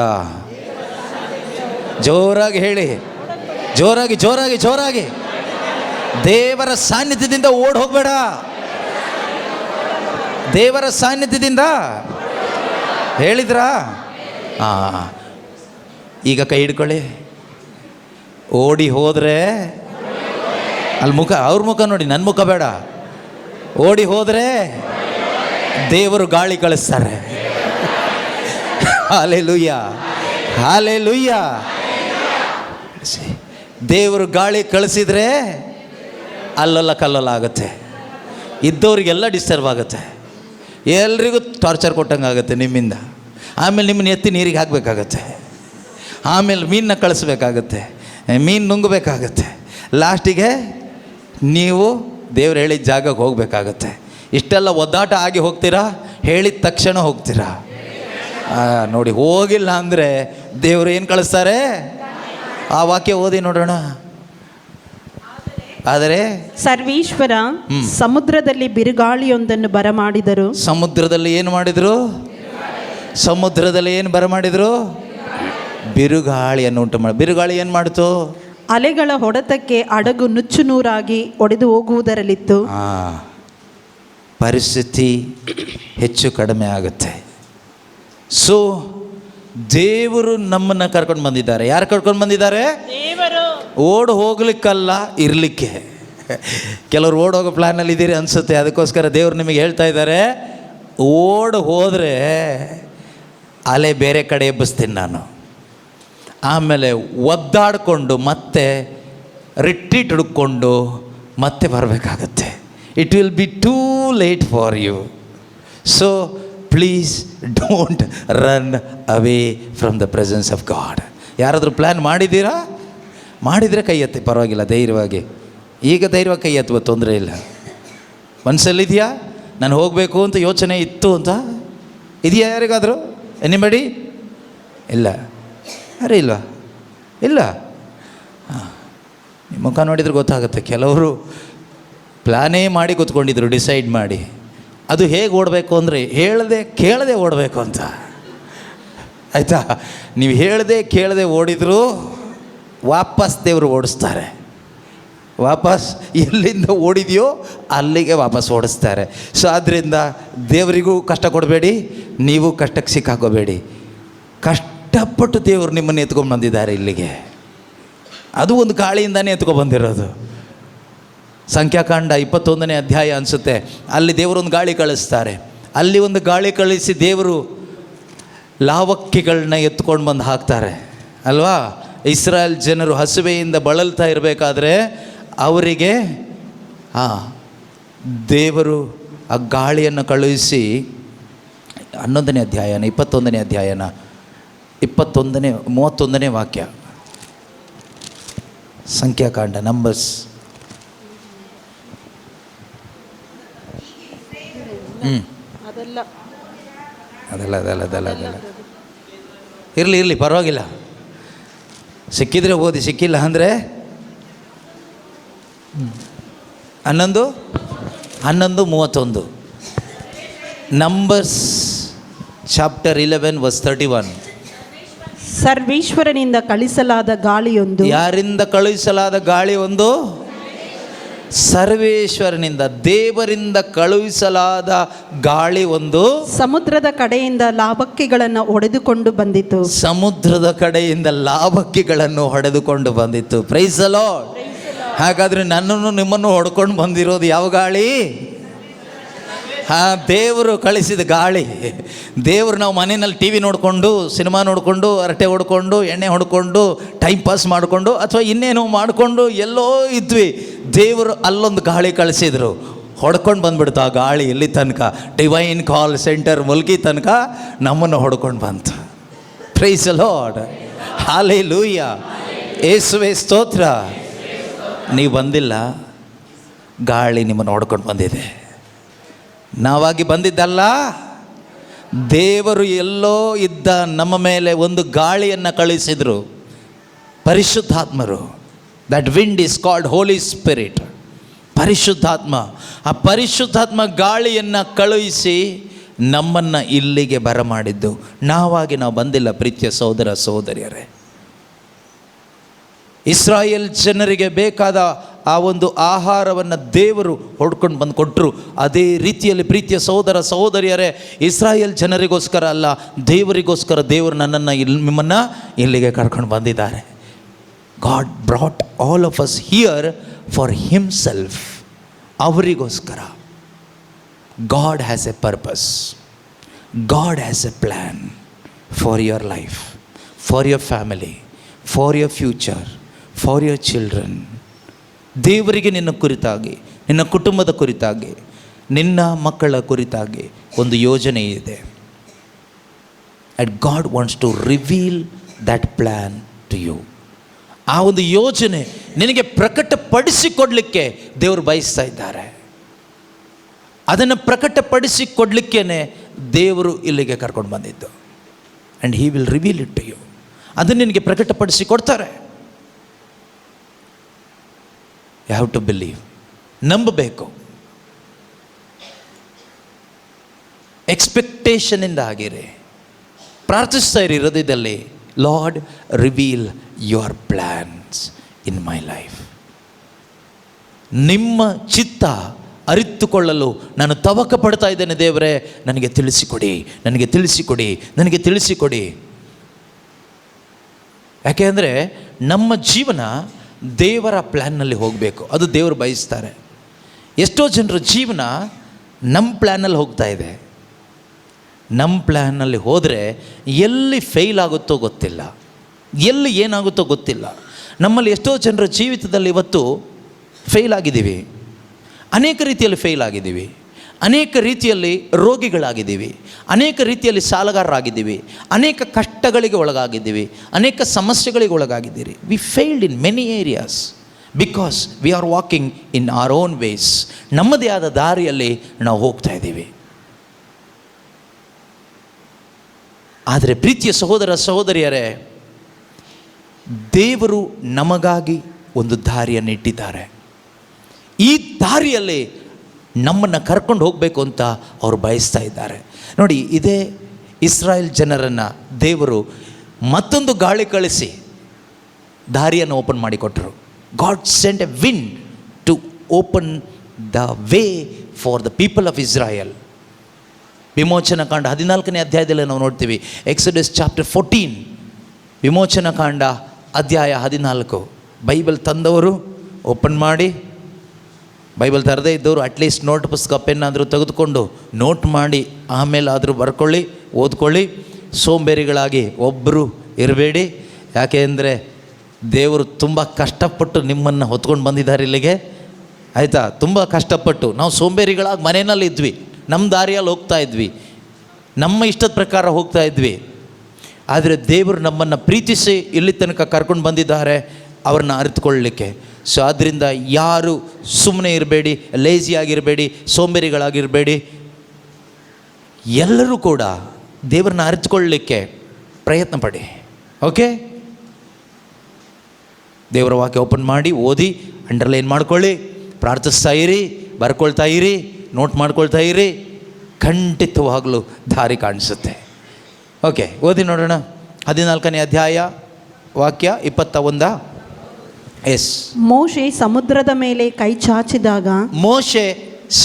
ಜೋರಾಗಿ ಹೇಳಿ, ಜೋರಾಗಿ ಜೋರಾಗಿ ಜೋರಾಗಿ. ದೇವರ ಸಾನ್ನಿಧ್ಯದಿಂದ ಓಡಿ ಹೋಗಬೇಡ. ದೇವರ ಸಾನ್ನಿಧ್ಯದಿಂದ ಹೇಳಿದ್ರಾ? ಈಗ ಕೈ ಹಿಡ್ಕೊಳ್ಳಿ. ಓಡಿ ಹೋದರೆ ಅಲ್ಲಿ ಮುಖ, ಅವ್ರ ಮುಖ ನೋಡಿ, ನನ್ನ ಮುಖ ಬೇಡ. ಓಡಿ ಹೋದರೆ ದೇವರು ಗಾಳಿ ಕಳಿಸ್ತಾರೆ. Hallelujah, hallelujah. ದೇವರು ಗಾಳಿ ಕಳಿಸಿದರೆ ಅಲ್ಲಲ್ಲ ಕಲ್ಲಲ್ಲ ಆಗುತ್ತೆ. ಇದ್ದವರಿಗೆಲ್ಲ ಡಿಸ್ಟರ್ಬ್ ಆಗುತ್ತೆ. ಎಲ್ರಿಗೂ ಟಾರ್ಚರ್ ಕೊಟ್ಟಂಗೆ ಆಗುತ್ತೆ ನಿಮ್ಮಿಂದ. ಆಮೇಲೆ ನಿಮ್ಮನ್ನ ಎತ್ತಿ ನೀರಿಗೆ ಹಾಕಬೇಕಾಗತ್ತೆ. ಆಮೇಲೆ ಮೀನನ್ನ ಕಳಿಸ್ಬೇಕಾಗತ್ತೆ, ಮೀನು ನುಂಗಬೇಕಾಗತ್ತೆ. ಲಾಸ್ಟಿಗೆ ನೀವು ದೇವ್ರು ಹೇಳಿದ ಜಾಗಕ್ಕೆ ಹೋಗಬೇಕಾಗತ್ತೆ. ಇಷ್ಟೆಲ್ಲ ಒದ್ದಾಟ ಆಗಿ ಹೋಗ್ತೀರಾ? ಹೇಳಿದ ತಕ್ಷಣ ಹೋಗ್ತೀರಾ? ನೋಡಿ, ಹೋಗಿಲ್ಲ ಅಂದರೆ ದೇವರು ಏನು ಕಳಿಸ್ತಾರೆ? ಆ ವಾಕ್ಯ ಓದಿ ನೋಡೋಣ. ಆದರೆ ಸರ್ವೇಶ್ವರ ಸಮುದ್ರದಲ್ಲಿ ಬಿರುಗಾಳಿಯೊಂದನ್ನು ಬರಮಾಡಿದರು. ಸಮುದ್ರದಲ್ಲಿ ಏನು ಮಾಡಿದರು? ಸಮುದ್ರದಲ್ಲಿ ಏನು ಬರಮಾಡಿದರು? ಬಿರುಗಾಳಿಯನ್ನು ಉಂಟು ಮಾಡಿ. ಬಿರುಗಾಳಿ ಏನು ಮಾಡಿತು? ಅಲೆಗಳ ಹೊಡೆತಕ್ಕೆ ಹಡಗು ನುಚ್ಚು ನೂರಾಗಿ ಒಡೆದು ಹೋಗುವುದರಲ್ಲಿತ್ತು. ಪರಿಸ್ಥಿತಿ ಹೆಚ್ಚು ಕಡಿಮೆ ಆಗುತ್ತೆ. ಸೊ ದೇವರು ನಮ್ಮನ್ನು ಕರ್ಕೊಂಡು ಬಂದಿದ್ದಾರೆ. ಯಾರು ಕರ್ಕೊಂಡು ಬಂದಿದ್ದಾರೆ? ದೇವರು. ಓಡ್ ಹೋಗ್ಲಿಕ್ಕಲ್ಲ, ಇರಲಿಕ್ಕೆ. ಕೆಲವರು ಓಡ್ ಹೋಗೋ ಪ್ಲ್ಯಾನಲ್ಲಿ ಇದ್ದೀರಿ ಅನಿಸುತ್ತೆ. ಅದಕ್ಕೋಸ್ಕರ ದೇವರು ನಿಮಗೆ ಹೇಳ್ತಾ ಇದ್ದಾರೆ, ಓಡ್ ಹೋದರೆ ಅಲೆ ಬೇರೆ ಕಡೆ ಎಬ್ಬಿಸ್ತೀನಿ ನಾನು. ಆಮೇಲೆ ಒದ್ದಾಡಿಕೊಂಡು ಮತ್ತೆ ರಿಟ್ರೀಟ್ ಹುಡುಕೊಂಡು ಮತ್ತೆ ಬರಬೇಕಾಗತ್ತೆ. It will be too late for you. So please don't run away from the presence of God. ಯಾರಾದರೂ ಪ್ಲ್ಯಾನ್ ಮಾಡಿದ್ದೀರಾ? ಮಾಡಿದರೆ ಕೈ ಎತ್ತಿ, ಪರವಾಗಿಲ್ಲ, ಧೈರ್ಯವಾಗಿ. ಈಗ ಧೈರ್ಯವಾಗಿ ಕೈ ಎತ್ತುವ, ತೊಂದರೆ ಇಲ್ಲ. ಮನಸ್ಸಲ್ಲಿದೆಯಾ ನಾನು ಹೋಗಬೇಕು ಅಂತ ಯೋಚನೆ ಇತ್ತು ಅಂತ? ಇದೆಯಾ ಯಾರಿಗಾದರೂ? ಎನಿಬಡಿ? ಇಲ್ಲ, ಅರೆ ಇಲ್ವಾ? ಇಲ್ಲ. ಹಾಂ, ನಿಮ್ಮ ಮುಖ ನೋಡಿದರೆ ಗೊತ್ತಾಗುತ್ತೆ. ಕೆಲವರು ಪ್ಲ್ಯಾನೇ ಮಾಡಿ ಕೂತ್ಕೊಂಡಿದ್ರು, ಡಿಸೈಡ್ ಮಾಡಿ. ಅದು ಹೇಗೆ ಓಡಬೇಕು ಅಂದರೆ ಹೇಳದೆ ಕೇಳದೆ ಓಡಬೇಕು ಅಂತ. ಆಯಿತಾ? ನೀವು ಹೇಳದೆ ಕೇಳದೆ ಓಡಿದರೂ ವಾಪಸ್ ದೇವರು ಓಡಿಸ್ತಾರೆ. ವಾಪಸ್ ಎಲ್ಲಿಂದ ಓಡಿದೆಯೋ ಅಲ್ಲಿಗೆ ವಾಪಸ್ ಓಡಿಸ್ತಾರೆ. ಸೊ ಆದ್ದರಿಂದ ದೇವರಿಗೂ ಕಷ್ಟ ಕೊಡಬೇಡಿ, ನೀವು ಕಷ್ಟಕ್ಕೆ ಸಿಕ್ಕಾಕೋಬೇಡಿ. ಕಷ್ಟಪಟ್ಟು ದೇವರು ನಿಮ್ಮನ್ನು ಎತ್ಕೊಂಡು ಬಂದಿದ್ದಾರೆ ಇಲ್ಲಿಗೆ. ಅದು ಒಂದು ಗಾಳಿಯಿಂದನೇ ಎತ್ಕೊಂಡು ಬಂದಿರೋದು. ಸಂಖ್ಯಾಕಾಂಡ 21ನೇ ಅಧ್ಯಾಯ ಅನಿಸುತ್ತೆ. ಅಲ್ಲಿ ದೇವರೊಂದು ಗಾಳಿ ಕಳಿಸ್ತಾರೆ. ಅಲ್ಲಿ ಒಂದು ಗಾಳಿ ಕಳಿಸಿ ದೇವರು ಲಾವಕ್ಕಿಗಳನ್ನ ಎತ್ಕೊಂಡು ಬಂದು ಹಾಕ್ತಾರೆ ಅಲ್ವಾ? ಇಸ್ರಾಯೇಲ್ ಜನರು ಹಸುವೆಯಿಂದ ಬಳಲ್ತಾ ಇರಬೇಕಾದ್ರೆ ಅವರಿಗೆ ದೇವರು ಆ ಗಾಳಿಯನ್ನು ಕಳುಹಿಸಿ 11ನೇ ಅಧ್ಯಾಯನ 21ನೇ ಅಧ್ಯಾಯನ 31ನೇ ವಾಕ್ಯ, ಸಂಖ್ಯಾಕಾಂಡ ನಂಬರ್ಸ್. ಅದಲ್ಲ ಇರಲಿ ಪರವಾಗಿಲ್ಲ. ಸಿಕ್ಕಿದ್ರೆ ಓದಿ, ಸಿಕ್ಕಿಲ್ಲ ಅಂದರೆ 11:31. Numbers chapter 11 verse 31. ಸರ್ವೇಶ್ವರನಿಂದ ಕಳಿಸಲಾದ ಗಾಳಿಯೊಂದು. ಯಾರಿಂದ ಕಳುಹಿಸಲಾದ ಗಾಳಿ ಒಂದು? ಸರ್ವೇಶ್ವರನಿಂದ, ದೇವರಿಂದ ಕಳುಹಿಸಲಾದ ಗಾಳಿ ಒಂದು ಸಮುದ್ರದ ಕಡೆಯಿಂದ ಲಾವಕ್ಕಿಗಳನ್ನು ಹೊಡೆದುಕೊಂಡು ಬಂದಿತು. ಸಮುದ್ರದ ಕಡೆಯಿಂದ ಲಾವಕ್ಕಿಗಳನ್ನು ಹೊಡೆದುಕೊಂಡು ಬಂದಿತ್ತು. Praise the Lord. ಹಾಗಾದರೆ ನನ್ನನ್ನು ನಿಮ್ಮನ್ನು ಹೊಡ್ಕೊಂಡು ಬಂದಿರೋದು ಯಾವ ಗಾಳಿ? ದೇವರು ಕಳಿಸಿದ ಗಾಳಿ. ದೇವರು ನಾವು ಮನೆಯಲ್ಲಿ ಟಿ ವಿ ನೋಡಿಕೊಂಡು, ಸಿನಿಮಾ ನೋಡಿಕೊಂಡು, ಹರಟೆ ಹೊಡ್ಕೊಂಡು, ಎಣ್ಣೆ ಹೊಡ್ಕೊಂಡು, ಟೈಮ್ ಪಾಸ್ ಮಾಡಿಕೊಂಡು ಅಥವಾ ಇನ್ನೇನೋ ಮಾಡಿಕೊಂಡು ಎಲ್ಲೋ ಇದ್ವಿ. ದೇವರು ಅಲ್ಲೊಂದು ಗಾಳಿ ಕಳಿಸಿದ್ರು, ಹೊಡ್ಕೊಂಡು ಬಂದುಬಿಡ್ತು. ಆ ಗಾಳಿ ಎಲ್ಲಿ ತನಕ? ಡಿವೈನ್ ಕಾಲ್ ಸೆಂಟರ್ ಮುಲ್ಕಿ ತನಕ ನಮ್ಮನ್ನು ಹೊಡ್ಕೊಂಡು ಬಂತು. Praise the Lord. ಹಲ್ಲೆಲೂಯಾ. ಯೇಸುವೇ ಸ್ತೋತ್ರ. ನೀವು ಬಂದಿಲ್ಲ, ಗಾಳಿ ನಿಮ್ಮನ್ನು ಹೊಡ್ಕೊಂಡು ಬಂದಿದೆ. ನಾವಾಗಿ ಬಂದಿದ್ದಲ್ಲ, ದೇವರು ಎಲ್ಲೋ ಇದ್ದ ನಮ್ಮ ಮೇಲೆ ಒಂದು ಗಾಳಿಯನ್ನು ಕಳಿಸಿದರು, ಪರಿಶುದ್ಧಾತ್ಮರು. That wind is called Holy Spirit, ಪರಿಶುದ್ಧಾತ್ಮ. ಆ ಪರಿಶುದ್ಧಾತ್ಮ ಗಾಳಿಯನ್ನು ಕಳುಹಿಸಿ ನಮ್ಮನ್ನು ಇಲ್ಲಿಗೆ ಬರಮಾಡಿದ್ದು. ನಾವಾಗಿ ನಾವು ಬಂದಿಲ್ಲ ಪ್ರೀತಿಯ ಸಹೋದರ ಸಹೋದರಿಯರೇ. ಇಸ್ರಾಯೇಲ್ ಜನರಿಗೆ ಬೇಕಾದ ಆ ಒಂದು ಆಹಾರವನ್ನು ದೇವರು ಹೊಡ್ಕೊಂಡು ಬಂದು ಕೊಟ್ಟರು. ಅದೇ ರೀತಿಯಲ್ಲಿ ಪ್ರೀತಿಯ ಸಹೋದರ ಸಹೋದರಿಯರೇ, ಇಸ್ರಾಯೇಲ್ ಜನರಿಗೋಸ್ಕರ ಅಲ್ಲ, ದೇವರಿಗೋಸ್ಕರ ದೇವರು ನನ್ನನ್ನು ನಿಮ್ಮನ್ನು ಇಲ್ಲಿಗೆ ಕರ್ಕೊಂಡು ಬಂದಿದ್ದಾರೆ. God brought all of us here for himself. ಅವರಿಗೋಸ್ಕರ. God has a purpose, God has a plan for your life, for your family, for your future, for your children. ದೇವರಿಗೆ ನಿನ್ನ ಕುರಿತಾಗಿ, ನಿನ್ನ ಕುಟುಂಬದ ಕುರಿತಾಗಿ, ನಿನ್ನ ಮಕ್ಕಳ ಕುರಿತಾಗಿ ಒಂದು ಯೋಜನೆ ಇದೆ. And God wants to reveal that plan to you. ಆ ಒಂದು ಯೋಜನೆ ನಿನಗೆ ಪ್ರಕಟಪಡಿಸಿಕೊಡಲಿಕ್ಕೆ ದೇವರು ಬಯಸ್ತಾ ಇದ್ದಾರೆ. ಅದನ್ನು ಪ್ರಕಟಪಡಿಸಿಕೊಡ್ಲಿಕ್ಕೇ ದೇವರು ಇಲ್ಲಿಗೆ ಕರ್ಕೊಂಡು ಬಂದಿದ್ದು. And he will reveal it to you. ಅದನ್ನು ನಿನಗೆ ಪ್ರಕಟಪಡಿಸಿ ಕೊಡ್ತಾರೆ. You have to believe. ನಂಬಬೇಕು. ಎಕ್ಸ್ಪೆಕ್ಟೇಷನಿಂದ ಆಗಿರಿ. ಪ್ರಾರ್ಥಿಸ್ತಾ ಇರಿ ಹೃದಯದಲ್ಲಿ, Lord reveal your plans in my life. ನಿಮ್ಮ ಚಿತ್ತ ಅರಿತುಕೊಳ್ಳಲು ನಾನು ತವಕ ಪಡ್ತಾ ಇದ್ದೇನೆ ದೇವರೇ, ನನಗೆ ತಿಳಿಸಿಕೊಡಿ, ನನಗೆ ತಿಳಿಸಿಕೊಡಿ, ನನಗೆ ತಿಳಿಸಿಕೊಡಿ. ಯಾಕೆ ಅಂದರೆ ನಮ್ಮ ಜೀವನ ದೇವರ ಪ್ಲ್ಯಾನ್ನಲ್ಲಿ ಹೋಗಬೇಕು, ಅದು ದೇವರು ಬಯಸ್ತಾರೆ. ಎಷ್ಟೋ ಜನರ ಜೀವನ ನಮ್ಮ ಪ್ಲ್ಯಾನಲ್ಲಿ ಹೋಗ್ತಾ ಇದೆ. ನಮ್ಮ ಪ್ಲ್ಯಾನ್ನಲ್ಲಿ ಹೋದರೆ ಎಲ್ಲಿ ಫೇಲ್ ಆಗುತ್ತೋ ಗೊತ್ತಿಲ್ಲ, ಎಲ್ಲಿ ಏನಾಗುತ್ತೋ ಗೊತ್ತಿಲ್ಲ. ನಮ್ಮಲ್ಲಿ ಎಷ್ಟೋ ಜನರ ಜೀವಿತದಲ್ಲಿ ಇವತ್ತು ಫೇಲ್ ಆಗಿದ್ದೀವಿ, ಅನೇಕ ರೀತಿಯಲ್ಲಿ ಫೇಲ್ ಆಗಿದ್ದೀವಿ, ಅನೇಕ ರೀತಿಯಲ್ಲಿ ರೋಗಿಗಳಾಗಿದ್ದೀವಿ, ಅನೇಕ ರೀತಿಯಲ್ಲಿ ಸಾಲಗಾರರಾಗಿದ್ದೀವಿ, ಅನೇಕ ಕಷ್ಟಗಳಿಗೆ ಒಳಗಾಗಿದ್ದೀವಿ, ಅನೇಕ ಸಮಸ್ಯೆಗಳಿಗೆ ಒಳಗಾಗಿದ್ದೀರಿ. We failed in many areas because we are walking in our own ways. ನಮ್ಮದೇ ಆದ ದಾರಿಯಲ್ಲಿ ನಾವು ಹೋಗ್ತಾ ಇದ್ದೀವಿ. ಆದರೆ ಪ್ರೀತಿಯ ಸಹೋದರ ಸಹೋದರಿಯರೇ, ದೇವರು ನಮಗಾಗಿ ಒಂದು ದಾರಿಯನ್ನು ಇಟ್ಟಿದ್ದಾರೆ. ಈ ದಾರಿಯಲ್ಲಿ ನಮ್ಮನ್ನು ಕರ್ಕೊಂಡು ಹೋಗಬೇಕು ಅಂತ ಅವರು ಬಯಸ್ತಾ ಇದ್ದಾರೆ. ನೋಡಿ, ಇದೇ ಇಸ್ರಾಯೇಲ್ ಜನರನ್ನು ದೇವರು ಮತ್ತೊಂದು ಗಾಳಿ ಕಳಿಸಿ ದಾರಿಯನ್ನು ಓಪನ್ ಮಾಡಿಕೊಟ್ಟರು. God sent a wind to open the way for the people of Israel. ವಿಮೋಚನ ಕಾಂಡ 14ನೇ ಅಧ್ಯಾಯದಲ್ಲಿ ನಾವು ನೋಡ್ತೀವಿ. ಎಕ್ಸೋಡಸ್ ಚಾಪ್ಟರ್ 14, ವಿಮೋಚನ ಕಾಂಡ ಅಧ್ಯಾಯ 14. ಬೈಬಲ್ ತಂದವರು ಓಪನ್ ಮಾಡಿ, ಬೈಬಲ್ ತರದೇ ಇದ್ದವರು ಅಟ್ಲೀಸ್ಟ್ ನೋಟ್ ಪುಸ್ತಕ ಪೆನ್ನಾದರೂ ತೆಗೆದುಕೊಂಡು ನೋಟ್ ಮಾಡಿ ಆಮೇಲಾದರೂ ಬರ್ಕೊಳ್ಳಿ, ಓದ್ಕೊಳ್ಳಿ. ಸೋಂಬೇರಿಗಳಾಗಿ ಒಬ್ಬರು ಇರಬೇಡಿ. ಯಾಕೆ ಅಂದರೆ ದೇವರು ತುಂಬ ಕಷ್ಟಪಟ್ಟು ನಿಮ್ಮನ್ನು ಹೊತ್ಕೊಂಡು ಬಂದಿದ್ದಾರೆ ಇಲ್ಲಿಗೆ, ಆಯಿತಾ? ತುಂಬ ಕಷ್ಟಪಟ್ಟು. ನಾವು ಸೋಂಬೇರಿಗಳಾಗಿ ಮನೆಯಲ್ಲಿ ಇದ್ವಿ, ನಮ್ಮ ದಾರಿಯಲ್ಲಿ ಹೋಗ್ತಾ ಇದ್ವಿ, ನಮ್ಮ ಇಷ್ಟದ ಪ್ರಕಾರ ಹೋಗ್ತಾ ಇದ್ವಿ. ಆದರೆ ದೇವರು ನಮ್ಮನ್ನು ಪ್ರೀತಿಸಿ ಇಲ್ಲಿ ತನಕ ಕರ್ಕೊಂಡು ಬಂದಿದ್ದಾರೆ, ಅವ್ರನ್ನ ಅರಿತುಕೊಳ್ಳಲಿಕ್ಕೆ. ಸೊ ಆದ್ದರಿಂದ ಯಾರು ಸುಮ್ಮನೆ ಇರಬೇಡಿ, ಲೇಜಿಯಾಗಿರಬೇಡಿ, ಸೋಂಬೇರಿಗಳಾಗಿರಬೇಡಿ. ಎಲ್ಲರೂ ಕೂಡ ದೇವರನ್ನ ಅರಿತುಕೊಳ್ಳಲಿಕ್ಕೆ ಪ್ರಯತ್ನ ಪಡಿ. ಓಕೆ, ದೇವರ ವಾಕ್ಯ ಓಪನ್ ಮಾಡಿ ಓದಿ, ಅಂಡರ್ಲೈನ್ ಮಾಡ್ಕೊಳ್ಳಿ, ಪ್ರಾರ್ಥಿಸ್ತಾ ಇರಿ, ಬರ್ಕೊಳ್ತಾ ಇರಿ, ನೋಟ್ ಮಾಡ್ಕೊಳ್ತಾ ಇರಿ. ಖಂಡಿತವಾಗಲೂ ದಾರಿ ಕಾಣಿಸುತ್ತೆ. ಓಕೆ, ಓದಿ ನೋಡೋಣ. 14ನೇ ಅಧ್ಯಾಯ ವಾಕ್ಯ 21. ಎಸ್. ಮೋಶೆ ಸಮುದ್ರದ ಮೇಲೆ ಕೈ ಚಾಚಿದಾಗ, ಮೋಶೆ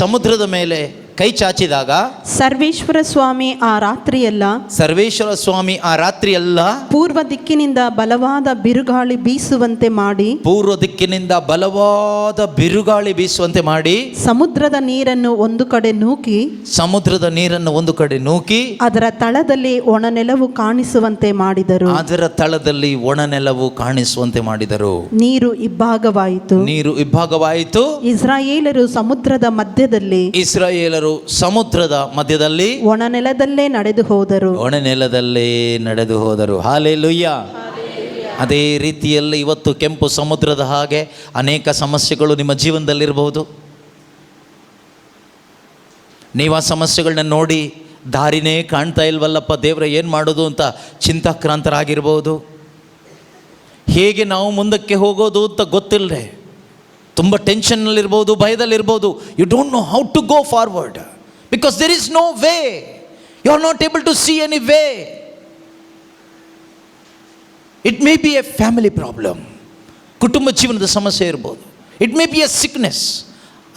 ಸಮುದ್ರದ ಮೇಲೆ ಕೈ ಚಾಚಿದಾಗ ಸರ್ವೇಶ್ವರ ಸ್ವಾಮಿ ಆ ರಾತ್ರಿಯೆಲ್ಲ, ಸರ್ವೇಶ್ವರ ಸ್ವಾಮಿ ಆ ರಾತ್ರಿಯೆಲ್ಲ ಪೂರ್ವ ದಿಕ್ಕಿನಿಂದ ಬಲವಾದ ಬಿರುಗಾಳಿ ಬೀಸುವಂತೆ ಮಾಡಿ, ಪೂರ್ವ ದಿಕ್ಕಿನಿಂದ ಬಲವಾದ ಬಿರುಗಾಳಿ ಬೀಸುವಂತೆ ಮಾಡಿ, ಸಮುದ್ರದ ನೀರನ್ನು ಒಂದು ಕಡೆ ನೂಕಿ, ಸಮುದ್ರದ ನೀರನ್ನು ಒಂದು ಕಡೆ ನೂಕಿ, ಅದರ ತಳದಲ್ಲಿ ಒಣನೆಲವು ಕಾಣಿಸುವಂತೆ ಮಾಡಿದರು. ಅದರ ತಳದಲ್ಲಿ ಒಣನೆಲವು ಕಾಣಿಸುವಂತೆ ಮಾಡಿದರು. ನೀರು ಇಬ್ಬಾಗವಾಯಿತು. ನೀರು ಇಬ್ಬಾಗವಾಯಿತು. ಇಸ್ರಾಯೇಲರು ಸಮುದ್ರದ ಮಧ್ಯದಲ್ಲಿ, ಇಸ್ರಾಯೇಲರು ಸಮುದ್ರದ ಮಧ್ಯದಲ್ಲಿ ಒಣನೆಲದಲ್ಲೇ ನಡೆದು ಹೋದರು. ಒಣನೆಲದಲ್ಲೇ ನಡೆದು ಹೋದರು. ಹಾಲೆಲೂಯ್ಯ. ಅದೇ ರೀತಿಯಲ್ಲಿ ಇವತ್ತು ಕೆಂಪು ಸಮುದ್ರದ ಹಾಗೆ ಅನೇಕ ಸಮಸ್ಯೆಗಳು ನಿಮ್ಮ ಜೀವನದಲ್ಲಿರಬಹುದು. ನೀವು ಆ ಸಮಸ್ಯೆಗಳನ್ನ ನೋಡಿ ದಾರಿನೇ ಕಾಣ್ತಾ ಇಲ್ವಲ್ಲಪ್ಪ, ದೇವರ ಏನು ಮಾಡೋದು ಅಂತ ಚಿಂತಾಕ್ರಾಂತರಾಗಿರ್ಬೋದು. ಹೇಗೆ ನಾವು ಮುಂದಕ್ಕೆ ಹೋಗೋದು ಅಂತ ಗೊತ್ತಿಲ್ಲದೆ ತುಂಬ ಟೆನ್ಷನ್ನಲ್ಲಿರ್ಬೋದು, ಭಯದಲ್ಲಿರ್ಬೋದು. You don't know how to go forward because there is no way. You are not able to see any way. It may be a family problem, ಕುಟುಂಬ ಜೀವನದ ಸಮಸ್ಯೆ ಇರ್ಬೋದು. It may be a sickness,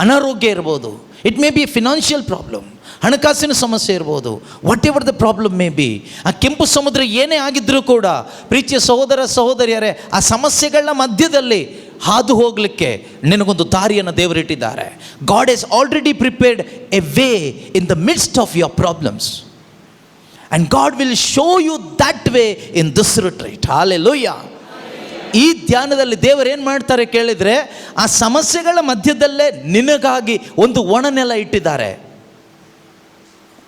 ಅನಾರೋಗ್ಯ ಇರ್ಬೋದು. It may be a financial problem, ಹಣಕಾಸಿನ ಸಮಸ್ಯೆ ಇರ್ಬೋದು. Whatever the problem may be. ಆ ಕೆಂಪು ಸಮುದ್ರ ಏನೇ ಆಗಿದ್ದರೂ ಕೂಡ ಪ್ರೀತಿಯ ಸಹೋದರ ಸಹೋದರಿಯರೇ, ಆ ಸಮಸ್ಯೆಗಳ ಮಧ್ಯದಲ್ಲಿ ಹಾದು ಹೋಗಲಿಕ್ಕೆ ನಿನಗೊಂದು ದಾರಿಯನ್ನು ದೇವರಿಟ್ಟಿದ್ದಾರೆ. God has already prepared a way in the midst of your problems and God will show you that way in this retreat. Hallelujah. ಈ ಧ್ಯಾನದಲ್ಲಿ ದೇವರು ಏನು ಮಾಡ್ತಾರೆ ಕೇಳಿದರೆ, ಆ ಸಮಸ್ಯೆಗಳ ಮಧ್ಯದಲ್ಲೇ ನಿನಗಾಗಿ ಒಂದು ಒಣನೆಲ ಇಟ್ಟಿದ್ದಾರೆ.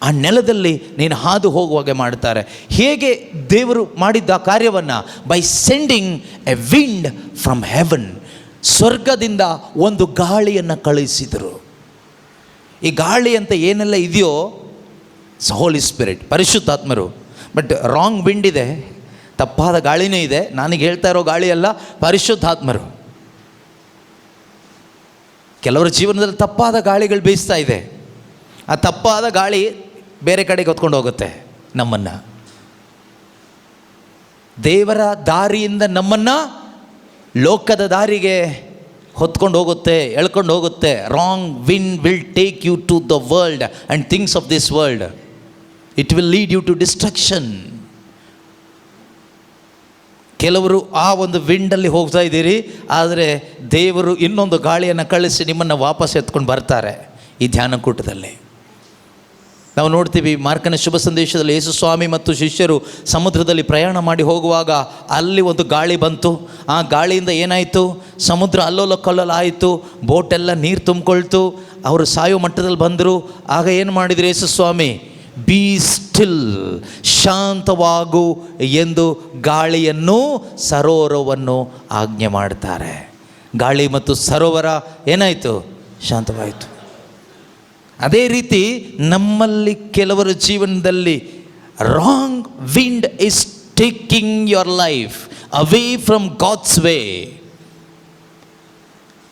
ಆ ನೆಲದಲ್ಲಿ ನೀನು ಹಾದು ಹೋಗುವಾಗೆ ಮಾಡ್ತಾರೆ. ಹೇಗೆ ದೇವರು ಮಾಡಿದ್ದ ಕಾರ್ಯವನ್ನು? By sending A wind from haven. ಸ್ವರ್ಗದಿಂದ ಒಂದು ಗಾಳಿಯನ್ನು ಕಳುಹಿಸಿದರು. ಈ ಗಾಳಿ ಅಂತ ಏನೆಲ್ಲ ಇದೆಯೋ, ಹೋಲಿ ಸ್ಪಿರಿಟ್, ಪರಿಶುದ್ಧಾತ್ಮರು. ಬಟ್ ರಾಂಗ್ ವಿಂಡ್ ಇದೆ, ತಪ್ಪಾದ ಗಾಳಿನೇ ಇದೆ. ನನಗೆ ಹೇಳ್ತಾ ಇರೋ ಗಾಳಿ ಅಲ್ಲ, ಪರಿಶುದ್ಧಾತ್ಮರು. ಕೆಲವರ ಜೀವನದಲ್ಲಿ ತಪ್ಪಾದ ಗಾಳಿಗಳು ಬೀಸ್ತಾ ಇದೆ. ಆ ತಪ್ಪಾದ ಗಾಳಿ ಬೇರೆ ಕಡೆಗೆ ಹೊತ್ಕೊಂಡು ಹೋಗುತ್ತೆ ನಮ್ಮನ್ನು. ದೇವರ ದಾರಿಯಿಂದ ನಮ್ಮನ್ನು ಲೋಕದ ದಾರಿಗೆ ಹೊತ್ಕೊಂಡು ಹೋಗುತ್ತೆ, ಎಳ್ಕೊಂಡು ಹೋಗುತ್ತೆ. Wrong wind will take you to the world and things of this world. It will lead you to destruction. ಕೆಲವರು ಆ ಒಂದು ವಿಂಡಲ್ಲಿ ಹೋಗ್ತಾ ಇದ್ದೀರಿ, ಆದರೆ ದೇವರು ಇನ್ನೊಂದು ಗಾಳಿಯನ್ನು ಕಳಿಸಿ ನಿಮ್ಮನ್ನು ವಾಪಸ್ ಎತ್ಕೊಂಡು ಬರ್ತಾರೆ. ಈ ಧ್ಯಾನಕೂಟದಲ್ಲಿ ನಾವು ನೋಡ್ತೀವಿ, ಮಾರ್ಕನ ಶುಭ ಸಂದೇಶದಲ್ಲಿ ಯೇಸು ಸ್ವಾಮಿ ಮತ್ತು ಶಿಷ್ಯರು ಸಮುದ್ರದಲ್ಲಿ ಪ್ರಯಾಣ ಮಾಡಿ ಹೋಗುವಾಗ ಅಲ್ಲಿ ಒಂದು ಗಾಳಿ ಬಂತು. ಆ ಗಾಳಿಯಿಂದ ಏನಾಯಿತು, ಸಮುದ್ರ ಅಲ್ಲೋಲ ಕಲ್ಲೋಲ ಆಯಿತು, ಬೋಟೆಲ್ಲ ನೀರು ತುಂಬಿಕೊಳ್ತು, ಅವರು ಸಾಯೋ ಮಟ್ಟದಲ್ಲಿ ಬಂದರು. ಆಗ ಏನು ಮಾಡಿದ್ರು ಯೇಸು ಸ್ವಾಮಿ, ಬಿ ಸ್ಟಿಲ್, ಶಾಂತವಾಗು ಎಂದು ಗಾಳಿಯನ್ನು ಸರೋವರವನ್ನು ಆಜ್ಞೆ ಮಾಡ್ತಾರೆ. ಗಾಳಿ ಮತ್ತು ಸರೋವರ ಏನಾಯಿತು, ಶಾಂತವಾಯಿತು. ಅದೇ ರೀತಿ ನಮ್ಮಲ್ಲಿ ಕೆಲವರ ಜೀವನದಲ್ಲಿ wrong wind is taking your life away from God's way.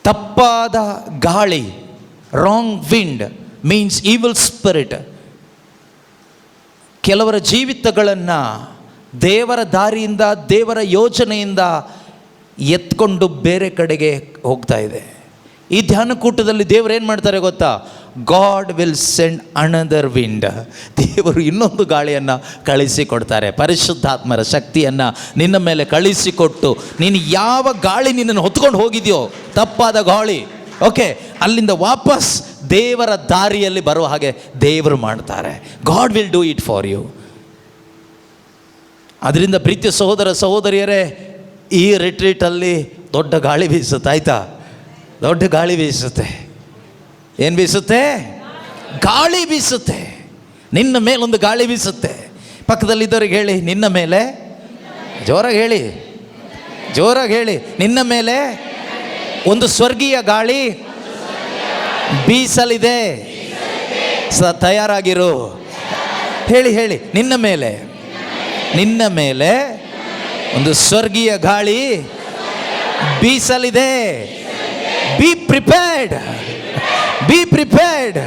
ತಪ್ಪಾದ ಗಾಳಿ, wrong wind means evil spirit, ಕೆಲವರ ಜೀವಿತಗಳನ್ನು ದೇವರ ದಾರಿಯಿಂದ, ದೇವರ ಯೋಜನೆಯಿಂದ ಎತ್ಕೊಂಡು ಬೇರೆ ಕಡೆಗೆ ಹೋಗ್ತಾ ಇದೆ. ಈ ಧ್ಯಾನಕೂಟದಲ್ಲಿ ದೇವರು ಏನು ಮಾಡ್ತಾರೆ ಗೊತ್ತಾ, God will send another wind. ದೇವರು ಇನ್ನೊಂದು ಗಾಳಿಯನ್ನು ಕಳಿಸಿಕೊಡ್ತಾರೆ. ಪರಿಶುದ್ಧಾತ್ಮರ ಶಕ್ತಿಯನ್ನು ನಿನ್ನ ಮೇಲೆ ಕಳಿಸಿಕೊಟ್ಟು, ನೀನು ಯಾವ ಗಾಳಿ ನಿನ್ನನ್ನು ಹೊತ್ಕೊಂಡು ಹೋಗಿದೆಯೋ, ತಪ್ಪಾದ ಗಾಳಿ, ಓಕೆ, ಅಲ್ಲಿಂದ ವಾಪಸ್ ದೇವರ ದಾರಿಯಲ್ಲಿ ಬರುವ ಹಾಗೆ ದೇವರು ಮಾಡ್ತಾರೆ. God will do it for you. ಅದರಿಂದ ಪ್ರೀತಿಯ ಸಹೋದರ ಸಹೋದರಿಯರೇ, ಈ ರಿಟ್ರೀಟಲ್ಲಿ ದೊಡ್ಡ ಗಾಳಿ ಬೀಸುತ್ತೆ, ಆಯಿತಾ? ದೊಡ್ಡ ಗಾಳಿ ಬೀಸುತ್ತೆ. ಏನು ಬೀಸುತ್ತೆ? ಗಾಳಿ ಬೀಸುತ್ತೆ. ನಿನ್ನ ಮೇಲೊಂದು ಗಾಳಿ ಬೀಸುತ್ತೆ. ಪಕ್ಕದಲ್ಲಿದ್ದವ್ರಿಗೆ ಹೇಳಿ, ನಿನ್ನ ಮೇಲೆ, ಜೋರಾಗಿ ಹೇಳಿ, ಜೋರಾಗಿ ಹೇಳಿ, ನಿನ್ನ ಮೇಲೆ ಒಂದು ಸ್ವರ್ಗೀಯ ಗಾಳಿ ಬೀಸಲಿದೆ, ತಯಾರಾಗಿರು. ಹೇಳಿ ಹೇಳಿ, ನಿನ್ನ ಮೇಲೆ, ನಿನ್ನ ಮೇಲೆ ಒಂದು ಸ್ವರ್ಗೀಯ ಗಾಳಿ ಬೀಸಲಿದೆ. Be prepared, be prepared.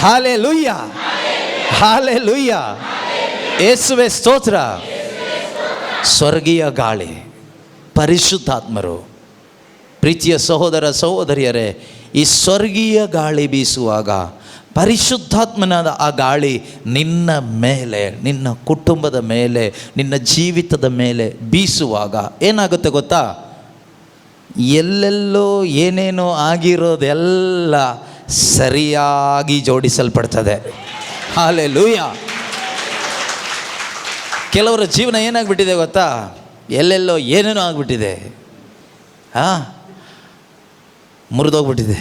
Hallelujah, hallelujah, ಯೇಸುವೇ ಸ್ತೋತ್ರ. ಸ್ವರ್ಗೀಯ ಗಾಳಿ, ಪರಿಶುದ್ಧಾತ್ಮರು. ಪ್ರೀತಿಯ ಸಹೋದರ ಸಹೋದರಿಯರೇ, ಈ ಸ್ವರ್ಗೀಯ ಗಾಳಿ ಬೀಸುವಾಗ, ಪರಿಶುದ್ಧಾತ್ಮನಾದ ಆ ಗಾಳಿ ನಿನ್ನ ಮೇಲೆ, ನಿನ್ನ ಕುಟುಂಬದ ಮೇಲೆ, ನಿನ್ನ ಜೀವಿತದ ಮೇಲೆ ಬೀಸುವಾಗ ಏನಾಗುತ್ತೆ ಗೊತ್ತಾ? ಎಲ್ಲೆಲ್ಲೋ ಏನೇನೋ ಆಗಿರೋದೆಲ್ಲ ಸರಿಯಾಗಿ ಜೋಡಿಸಲ್ಪಡ್ತದೆ. ಹಾಲೆಲೂಯಾ. ಕೆಲವರ ಜೀವನ ಏನಾಗ್ಬಿಟ್ಟಿದೆ ಗೊತ್ತಾ? ಎಲ್ಲೆಲ್ಲೋ ಏನೇನೋ ಆಗಿಬಿಟ್ಟಿದೆ, ಮುರಿದೋಗ್ಬಿಟ್ಟಿದೆ.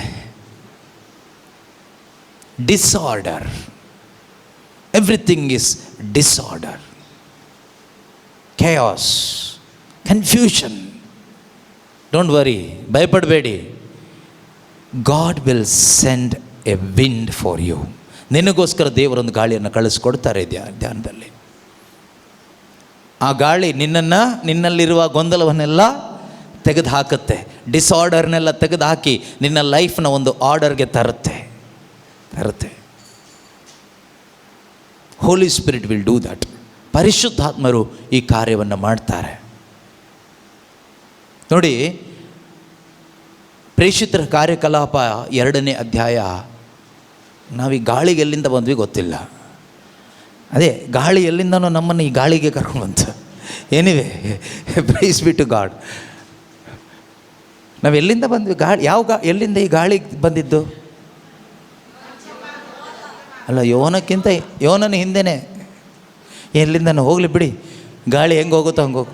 Disorder, everything is disorder, chaos, confusion. Don't worry, ಭಯಪಡಬೇಡಿ. God will send a wind for you. ನಿನಗೋಸ್ಕರ ದೇವರೊಂದು ಗಾಳಿಯನ್ನು ಕಳಿಸ್ಕೊಡ್ತಾರೆ ಧ್ಯಾನದಲ್ಲಿ. ಆ ಗಾಳಿ ನಿನ್ನಲ್ಲಿರುವ ಗೊಂದಲವನ್ನೆಲ್ಲ ತೆಗೆದು ಹಾಕುತ್ತೆ, ಡಿಸಾರ್ಡರ್ನೆಲ್ಲ ತೆಗೆದು ಹಾಕಿ ನಿನ್ನ ಲೈಫ್ನ ಒಂದು ಆರ್ಡರ್ಗೆ ತರುತ್ತೆ. ಹೋಲಿ ಸ್ಪಿರಿಟ್ ವಿಲ್ ಡೂ ದಟ್. ಪರಿಶುದ್ಧಾತ್ಮರು ಈ ಕಾರ್ಯವನ್ನು ಮಾಡ್ತಾರೆ. ನೋಡಿ, ಪ್ರೇಷಿತರ ಕಾರ್ಯಕಲಾಪ 2ನೇ ಅಧ್ಯಾಯ. ನಾವು ಈ ಗಾಳಿಗೆ ಎಲ್ಲಿಂದ ಬಂದ್ವಿ ಗೊತ್ತಿಲ್ಲ. ಅದೇ ಗಾಳಿ ಎಲ್ಲಿಂದನೋ ನಮ್ಮನ್ನು ಈ ಗಾಳಿಗೆ ಕರ್ಕೊಂಡ್ಬಂತು. Anyway, praise be to God. ನಾವು ಎಲ್ಲಿಂದ ಬಂದ್ವಿ? ಎಲ್ಲಿಂದ ಈ ಗಾಳಿ ಬಂದಿದ್ದು? ಅಲ್ಲ, ಯೋನನ ಹಿಂದೆನೇ. ಎಲ್ಲಿಂದನೂ ಹೋಗಲಿ ಬಿಡಿ, ಗಾಳಿ ಹೆಂಗೆ ಹೋಗುತ್ತೋ ಹಂಗೆ ಹೋಗು.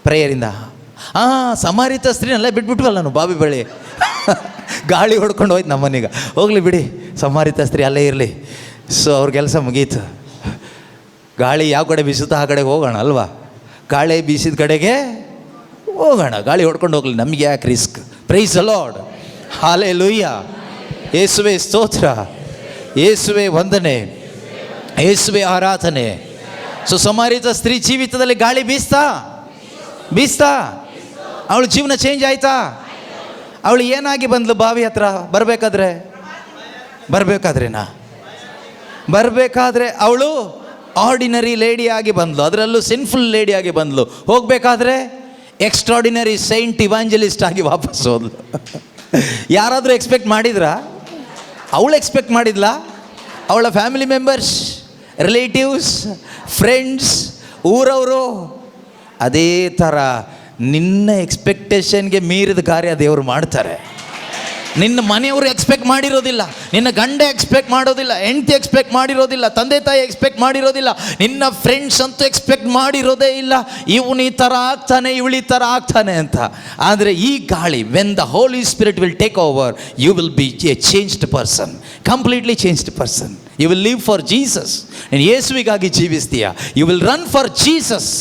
ಪ್ರೇಯರಿಂದ. ಸಮಾರಿತ ಸ್ತ್ರೀನೆಲ್ಲ ಬಿಟ್ಬಿಟ್ವಲ್ಲ ನಾನು, ಬಾವಿ ಬಳಿ ಗಾಳಿ ಹೊಡ್ಕೊಂಡು ಹೋಯ್ತು ನಮ್ಮನೀಗ. ಹೋಗಲಿ ಬಿಡಿ, ಸಮಾರಿತ ಸ್ತ್ರೀ ಅಲ್ಲೇ ಇರಲಿ. ಸೊ ಅವ್ರ ಕೆಲಸ ಮುಗೀತು. ಗಾಳಿ ಯಾವ ಕಡೆ ಬೀಸುತ್ತೋ ಆ ಕಡೆಗೆ ಹೋಗೋಣ ಅಲ್ವಾ? ಗಾಳಿ ಬೀಸಿದ ಕಡೆಗೆ ಹೋಗೋಣ, ಗಾಳಿ ಹೊಡ್ಕೊಂಡು ಹೋಗಲಿ, ನಮಗೆ ಯಾಕೆ risk? Price the lord, hallelujah. ಯೇಸುವೇ ಸ್ತೋತ್ರ, ಯೇಸುವೇ ವಂದನೆ, ಯೇಸುವೇ ಆರಾಧನೆ. ಸೊ ಸಮಾರಿತ ಸ್ತ್ರೀ ಜೀವಿತದಲ್ಲಿ ಗಾಳಿ ಬೀಸ್ತಾ ಅವಳ ಜೀವನ ಚೇಂಜ್ ಆಯ್ತಾ? ಅವಳು ಏನಾಗಿ ಬಂದ್ಲು ಬಾವಿ ಹತ್ರ ಬರಬೇಕಾದ್ರೆ ಅವಳು ಆರ್ಡಿನರಿ ಲೇಡಿಯಾಗಿ ಬಂದ್ಲು, ಅದರಲ್ಲೂ ಸಿನ್ಫುಲ್ ಲೇಡಿಯಾಗಿ ಬಂದ್ಲು. ಹೋಗಬೇಕಾದ್ರೆ ಎಕ್ಸ್ಟ್ರಾಡಿನರಿ ಸೈಂಟ್ ಇವಾಂಜಲಿಸ್ಟ್ ಆಗಿ ವಾಪಸ್ ಹೋದ್ಲು. ಯಾರಾದರೂ ಎಕ್ಸ್ಪೆಕ್ಟ್ ಮಾಡಿದ್ರಾ? ಅವಳು ಎಕ್ಸ್ಪೆಕ್ಟ್ ಮಾಡಿದ್ಲಾ? ಅವಳ ಫ್ಯಾಮಿಲಿ ಮೆಂಬರ್ಸ್, ರಿಲೇಟಿವ್ಸ್, ಫ್ರೆಂಡ್ಸ್, ಊರವರು ಅದೇ ಥರ ನಿನ್ನ ಎಕ್ಸ್ಪೆಕ್ಟೇಷನ್ಗೆ ಮೀರಿದ ಕಾರ್ಯ ದೇವರು ಮಾಡ್ತಾರೆ. ನಿನ್ನ ಮನೆಯವರು ಎಕ್ಸ್ಪೆಕ್ಟ್ ಮಾಡಿರೋದಿಲ್ಲ, ನಿನ್ನ ಗಂಡ ಎಕ್ಸ್ಪೆಕ್ಟ್ ಮಾಡೋದಿಲ್ಲ, ಹೆಂಡತಿ ಎಕ್ಸ್ಪೆಕ್ಟ್ ಮಾಡಿರೋದಿಲ್ಲ, ತಂದೆ ತಾಯಿ ಎಕ್ಸ್ಪೆಕ್ಟ್ ಮಾಡಿರೋದಿಲ್ಲ, ನಿನ್ನ ಫ್ರೆಂಡ್ಸ್ ಅಂತೂ ಎಕ್ಸ್ಪೆಕ್ಟ್ ಮಾಡಿರೋದೇ ಇಲ್ಲ, ಇವನು ಈ ಥರ ಆಗ್ತಾನೆ, ಇವಳು ಈ ಥರ ಆಗ್ತಾನೆ ಅಂತ. ಆದರೆ ಈ ಗಾಳಿ, when the Holy Spirit will take over, you will be a changed person, completely changed person. You will live for Jesus. ನೀನು ಯೇಸುವಿಗಾಗಿ ಜೀವಿಸ್ತೀಯ. You will run for Jesus.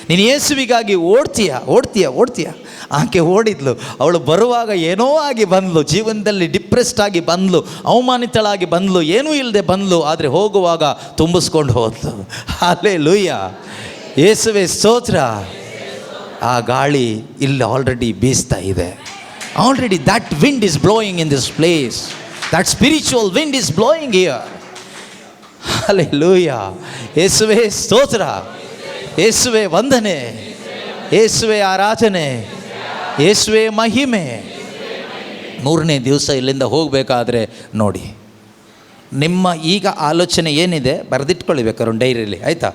ನೀನು ಯೇಸುವಿಗಾಗಿ ಓಡ್ತೀಯ. ಆಕೆ ಓಡಿದ್ಲು, ಅವಳು ಬರುವಾಗ ಏನೋ ಆಗಿ ಬಂದ್ಲು, ಜೀವನದಲ್ಲಿ ಡಿಪ್ರೆಸ್ಡ್ ಆಗಿ ಬಂದ್ಲು, ಅವಮಾನಿತಳಾಗಿ ಬಂದ್ಲು, ಏನೂ ಇಲ್ಲದೆ ಬಂದ್ಲು. ಆದರೆ ಹೋಗುವಾಗ ತುಂಬಿಸ್ಕೊಂಡು ಹೋದ್ಲು. ಹಲ್ಲೆಲೂಯ, ಯೇಸುವೇ ಸ್ತೋತ್ರ. ಆ ಗಾಳಿ ಇಲ್ಲಿ ಆಲ್ರೆಡಿ ಬೀಸ್ತಾ ಇದೆ. Already that wind is blowing in this place. That spiritual wind is blowing here. Hallelujah, ಯೇಸುವೇ ಸ್ತೋತ್ರ, ಯೇಸುವೇ ವಂದನೆ, ಯೇಸುವೇ ಆರಾಧನೆ, ಯೇಸುವೇ ಮಹಿಮೆ. 3ನೇ ದಿವಸ ಇಲ್ಲಿಂದ ಹೋಗಬೇಕಾದ್ರೆ ನೋಡಿ, ನಿಮ್ಮ ಈಗ ಆಲೋಚನೆ ಏನಿದೆ ಬರೆದಿಟ್ಕೊಳ್ಳಿ ಒಂದು ಡೈರಿಯಲ್ಲಿ, ಆಯಿತಾ?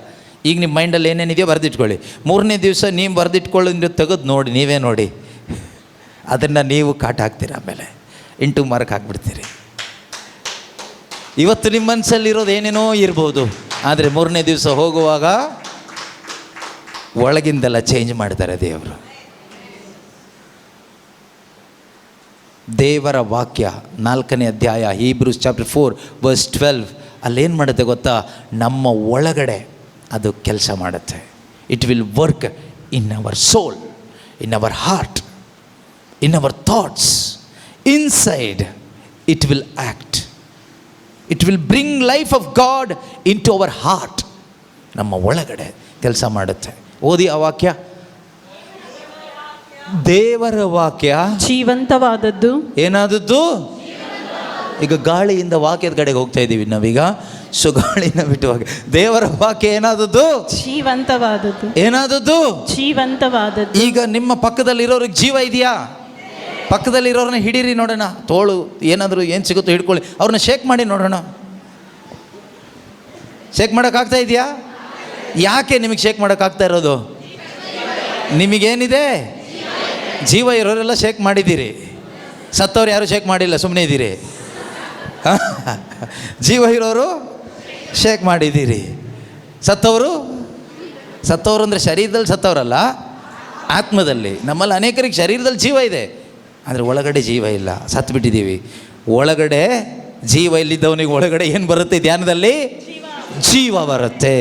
ಈಗ ನಿಮ್ಮ ಮೈಂಡಲ್ಲಿ ಏನೇನಿದೆಯೋ ಬರೆದಿಟ್ಕೊಳ್ಳಿ. 3ನೇ ದಿವಸ ನೀವು ಬರೆದಿಟ್ಕೊಳ್ಳಿ, ತೆಗೆದು ನೋಡಿ, ನೀವೇ ನೋಡಿ, ಅದನ್ನು ನೀವು ಕಾಟ ಹಾಕ್ತೀರ, ಆಮೇಲೆ ಇಂಟು ಮಾರ್ಕ್ ಹಾಕ್ಬಿಡ್ತೀರಿ. ಇವತ್ತು ನಿಮ್ಮ ಮನಸ್ಸಲ್ಲಿರೋದು ಏನೇನೋ ಇರ್ಬೋದು, ಆದರೆ 3ನೇ ದಿವಸ ಹೋಗುವಾಗ ಒಳಗಿಂದೆಲ್ಲ ಚೇಂಜ್ ಮಾಡ್ತಾರೆ ದೇವರು. ದೇವರ ವಾಕ್ಯ 4ನೇ ಅಧ್ಯಾಯ ಹೀಬ್ರೂಸ್ ಚಾಪ್ಟರ್ 4 ವರ್ಸ್ 12 ಅಲ್ಲೇನು ಮಾಡುತ್ತೆ ಗೊತ್ತಾ? ನಮ್ಮ ಒಳಗಡೆ ಅದು ಕೆಲಸ ಮಾಡುತ್ತೆ. It will work in our soul, in our heart, in our thoughts, inside it will act. It will bring life of God into our heart. ನಮ್ಮ ಒಳಗಡೆ ಕೆಲಸ ಮಾಡುತ್ತೆ. ಓದಿ ಆ ವಾಕ್ಯ. ದೇವರ ವಾಕ್ಯ ಜೀವಂತವಾದದ್ದು. ಏನಾದದ್ದು? ಈಗ ಗಾಳಿಯಿಂದ ವಾಕ್ಯದ ಕಡೆಗೆ ಹೋಗ್ತಾ ಇದ್ದೀವಿ ನಾವೀಗ. ಸೊ ಗಾಳಿನ ಬಿಟ್ಟುವಾಗ ದೇವರ ವಾಕ್ಯ ಏನಾದದ್ದು? ಜೀವಂತವಾದದ್ದು. ಏನಾದದ್ದು? ಜೀವಂತವಾದದ್ದು. ಈಗ ನಿಮ್ಮ ಪಕ್ಕದಲ್ಲಿರೋರಿಗೆ ಜೀವ ಇದೆಯಾ? ಪಕ್ಕದಲ್ಲಿರೋರನ್ನ ಹಿಡೀರಿ ನೋಡೋಣ. ತೋಳು ಏನಾದರೂ ಏನು ಸಿಗುತ್ತೋ ಹಿಡ್ಕೊಳ್ಳಿ, ಅವ್ರನ್ನ ಶೇಕ್ ಮಾಡಿ ನೋಡೋಣ. ಶೇಕ್ ಮಾಡೋಕ್ಕಾಗ್ತಾ ಇದೆಯಾ? ಯಾಕೆ ನಿಮಗೆ ಶೇಕ್ ಮಾಡೋಕ್ಕಾಗ್ತಾ ಇರೋದು? ನಿಮಗೇನಿದೆ? ಜೀವ ಇರೋರೆಲ್ಲ ಶೇಕ್ ಮಾಡಿದ್ದೀರಿ, ಸತ್ತವ್ರು ಯಾರು ಶೇಕ್ ಮಾಡಿಲ್ಲ, ಸುಮ್ಮನೆ ಇದ್ದೀರಿ. ಜೀವ ಇರೋರು ಶೇಕ್ ಮಾಡಿದ್ದೀರಿ, ಸತ್ತವರು ಅಂದರೆ ಶರೀರದಲ್ಲಿ ಸತ್ತವರಲ್ಲ, ಆತ್ಮದಲ್ಲಿ. ನಮ್ಮಲ್ಲಿ ಅನೇಕರಿಗೆ ಶರೀರದಲ್ಲಿ ಜೀವ ಇದೆ, ಆದರೆ ಒಳಗಡೆ ಜೀವ ಇಲ್ಲ, ಸತ್ತುಬಿಟ್ಟಿದ್ದೀವಿ. ಒಳಗಡೆ ಜೀವ ಇಲ್ಲಿದ್ದವನಿಗೆ ಒಳಗಡೆ ಏನು ಬರುತ್ತೆ? ಧ್ಯಾನದಲ್ಲಿ ಜೀವ ಬರುತ್ತೆ.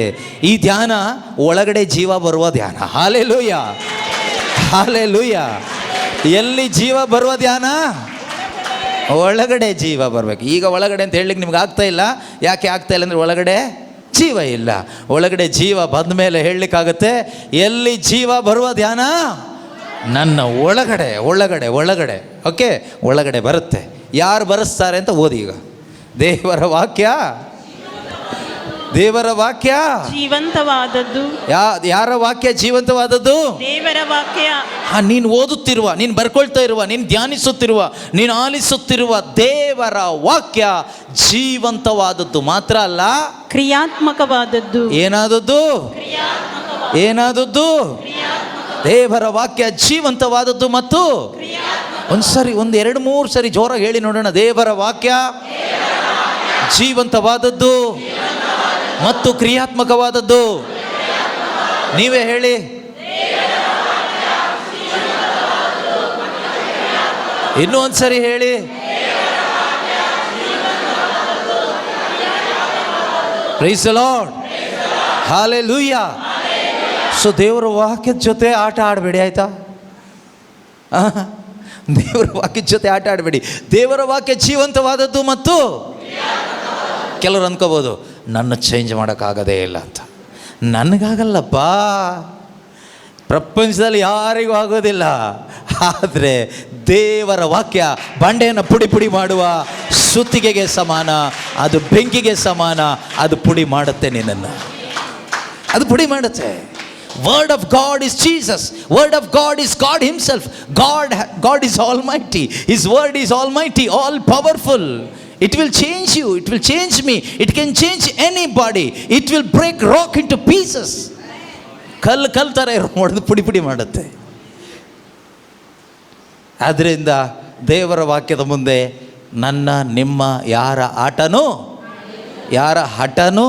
ಈ ಧ್ಯಾನ ಒಳಗಡೆ ಜೀವ ಬರುವ ಧ್ಯಾನ. Hallelujah, hallelujah. ಎಲ್ಲಿ ಜೀವ ಬರುವ ಧ್ಯಾನ? ಒಳಗಡೆ ಜೀವ ಬರಬೇಕು. ಈಗ ಒಳಗಡೆ ಅಂತ ಹೇಳಲಿಕ್ಕೆ ನಿಮ್ಗೆ ಆಗ್ತಾ ಇಲ್ಲ. ಯಾಕೆ ಆಗ್ತಾ ಇಲ್ಲ ಅಂದರೆ ಒಳಗಡೆ ಜೀವ ಇಲ್ಲ. ಒಳಗಡೆ ಜೀವ ಬಂದ ಮೇಲೆ ಹೇಳಲಿಕ್ಕಾಗುತ್ತೆ. ಎಲ್ಲಿ ಜೀವ ಬರುವ ಧ್ಯಾನ? ನನ್ನ ಒಳಗಡೆ ಒಳಗಡೆ ಒಳಗಡೆ ಓಕೆ, ಒಳಗಡೆ ಬರುತ್ತೆ. ಯಾರು ಬರೆಸ್ತಾರೆ ಅಂತ ಓದಿ. ಈಗ ದೇವರ ವಾಕ್ಯ, ದೇವರ ವಾಕ್ಯ ಜೀವಂತವಾದದ್ದು. ಯಾರ ವಾಕ್ಯ ಜೀವಂತವಾದದ್ದು? ದೇವರ ವಾಕ್ಯ. ನೀನು ಓದುತ್ತಿರುವ, ನೀನು ಬರ್ಕೊಳ್ತಾ ಇರುವ, ನೀನು ಧ್ಯಾನಿಸುತ್ತಿರುವ, ನೀನು ಆಲಿಸುತ್ತಿರುವ ದೇವರ ವಾಕ್ಯ ಜೀವಂತವಾದದ್ದು ಮಾತ್ರ ಅಲ್ಲ, ಕ್ರಿಯಾತ್ಮಕವಾದದ್ದು. ಏನಾದದ್ದು? ಏನಾದದ್ದು? ದೇವರ ವಾಕ್ಯ ಜೀವಂತವಾದದ್ದು ಮತ್ತು ಒಂದ್ಸರಿ, 1-2-3 ಸರಿ ಜೋರಾಗಿ ಹೇಳಿ ನೋಡೋಣ. ದೇವರ ವಾಕ್ಯ ಜೀವಂತವಾದದ್ದು ಮತ್ತು ಕ್ರಿಯಾತ್ಮಕವಾದದ್ದು. ನೀವೇ ಹೇಳಿ. ಇನ್ನೂ ಒಂದ್ಸರಿ ಹೇಳಿ. Praise the Lord, hallelujah. So ದೇವರ ವಾಕ್ಯದ ಜೊತೆ ಆಟ ಆಡಬೇಡಿ, ಆಯಿತಾ? ದೇವರ ವಾಕ್ಯದ ಜೊತೆ ಆಟ ಆಡಬೇಡಿ. ದೇವರ ವಾಕ್ಯ ಜೀವಂತವಾದದ್ದು ಮತ್ತು ಕೆಲವರು ಅನ್ಕೋಬೋದು, ನನ್ನ ಚೇಂಜ್ ಮಾಡೋಕ್ಕಾಗೋದೇ ಇಲ್ಲ ಅಂತ. ನನಗಾಗಲ್ಲಪ್ಪ, ಪ್ರಪಂಚದಲ್ಲಿ ಯಾರಿಗೂ ಆಗೋದಿಲ್ಲ. ಆದರೆ ದೇವರ ವಾಕ್ಯ ಬಂಡೆಯನ್ನು ಪುಡಿ ಪುಡಿ ಮಾಡುವ ಸುತ್ತಿಗೆಗೆ ಸಮಾನ, ಅದು ಬೆಂಕಿಗೆ ಸಮಾನ. ಅದು ಪುಡಿ ಮಾಡುತ್ತೆ ನಿನ್ನನ್ನು, ಅದು ಪುಡಿ ಮಾಡುತ್ತೆ. Word of God is Jesus. Word of God is God himself. God is almighty. His word is almighty, all powerful. It will change you. It will change me. It can change anybody. It will break rock into pieces. ಕಲ್ಲು ಥರ ಹೊಡೆದು ಪುಡಿ ಪುಡಿ ಮಾಡುತ್ತೆ. ಆದ್ದರಿಂದ ದೇವರ ವಾಕ್ಯದ ಮುಂದೆ ನನ್ನ ನಿಮ್ಮ ಯಾರ ಆಟನೂ ಯಾರ ಹಠನೂ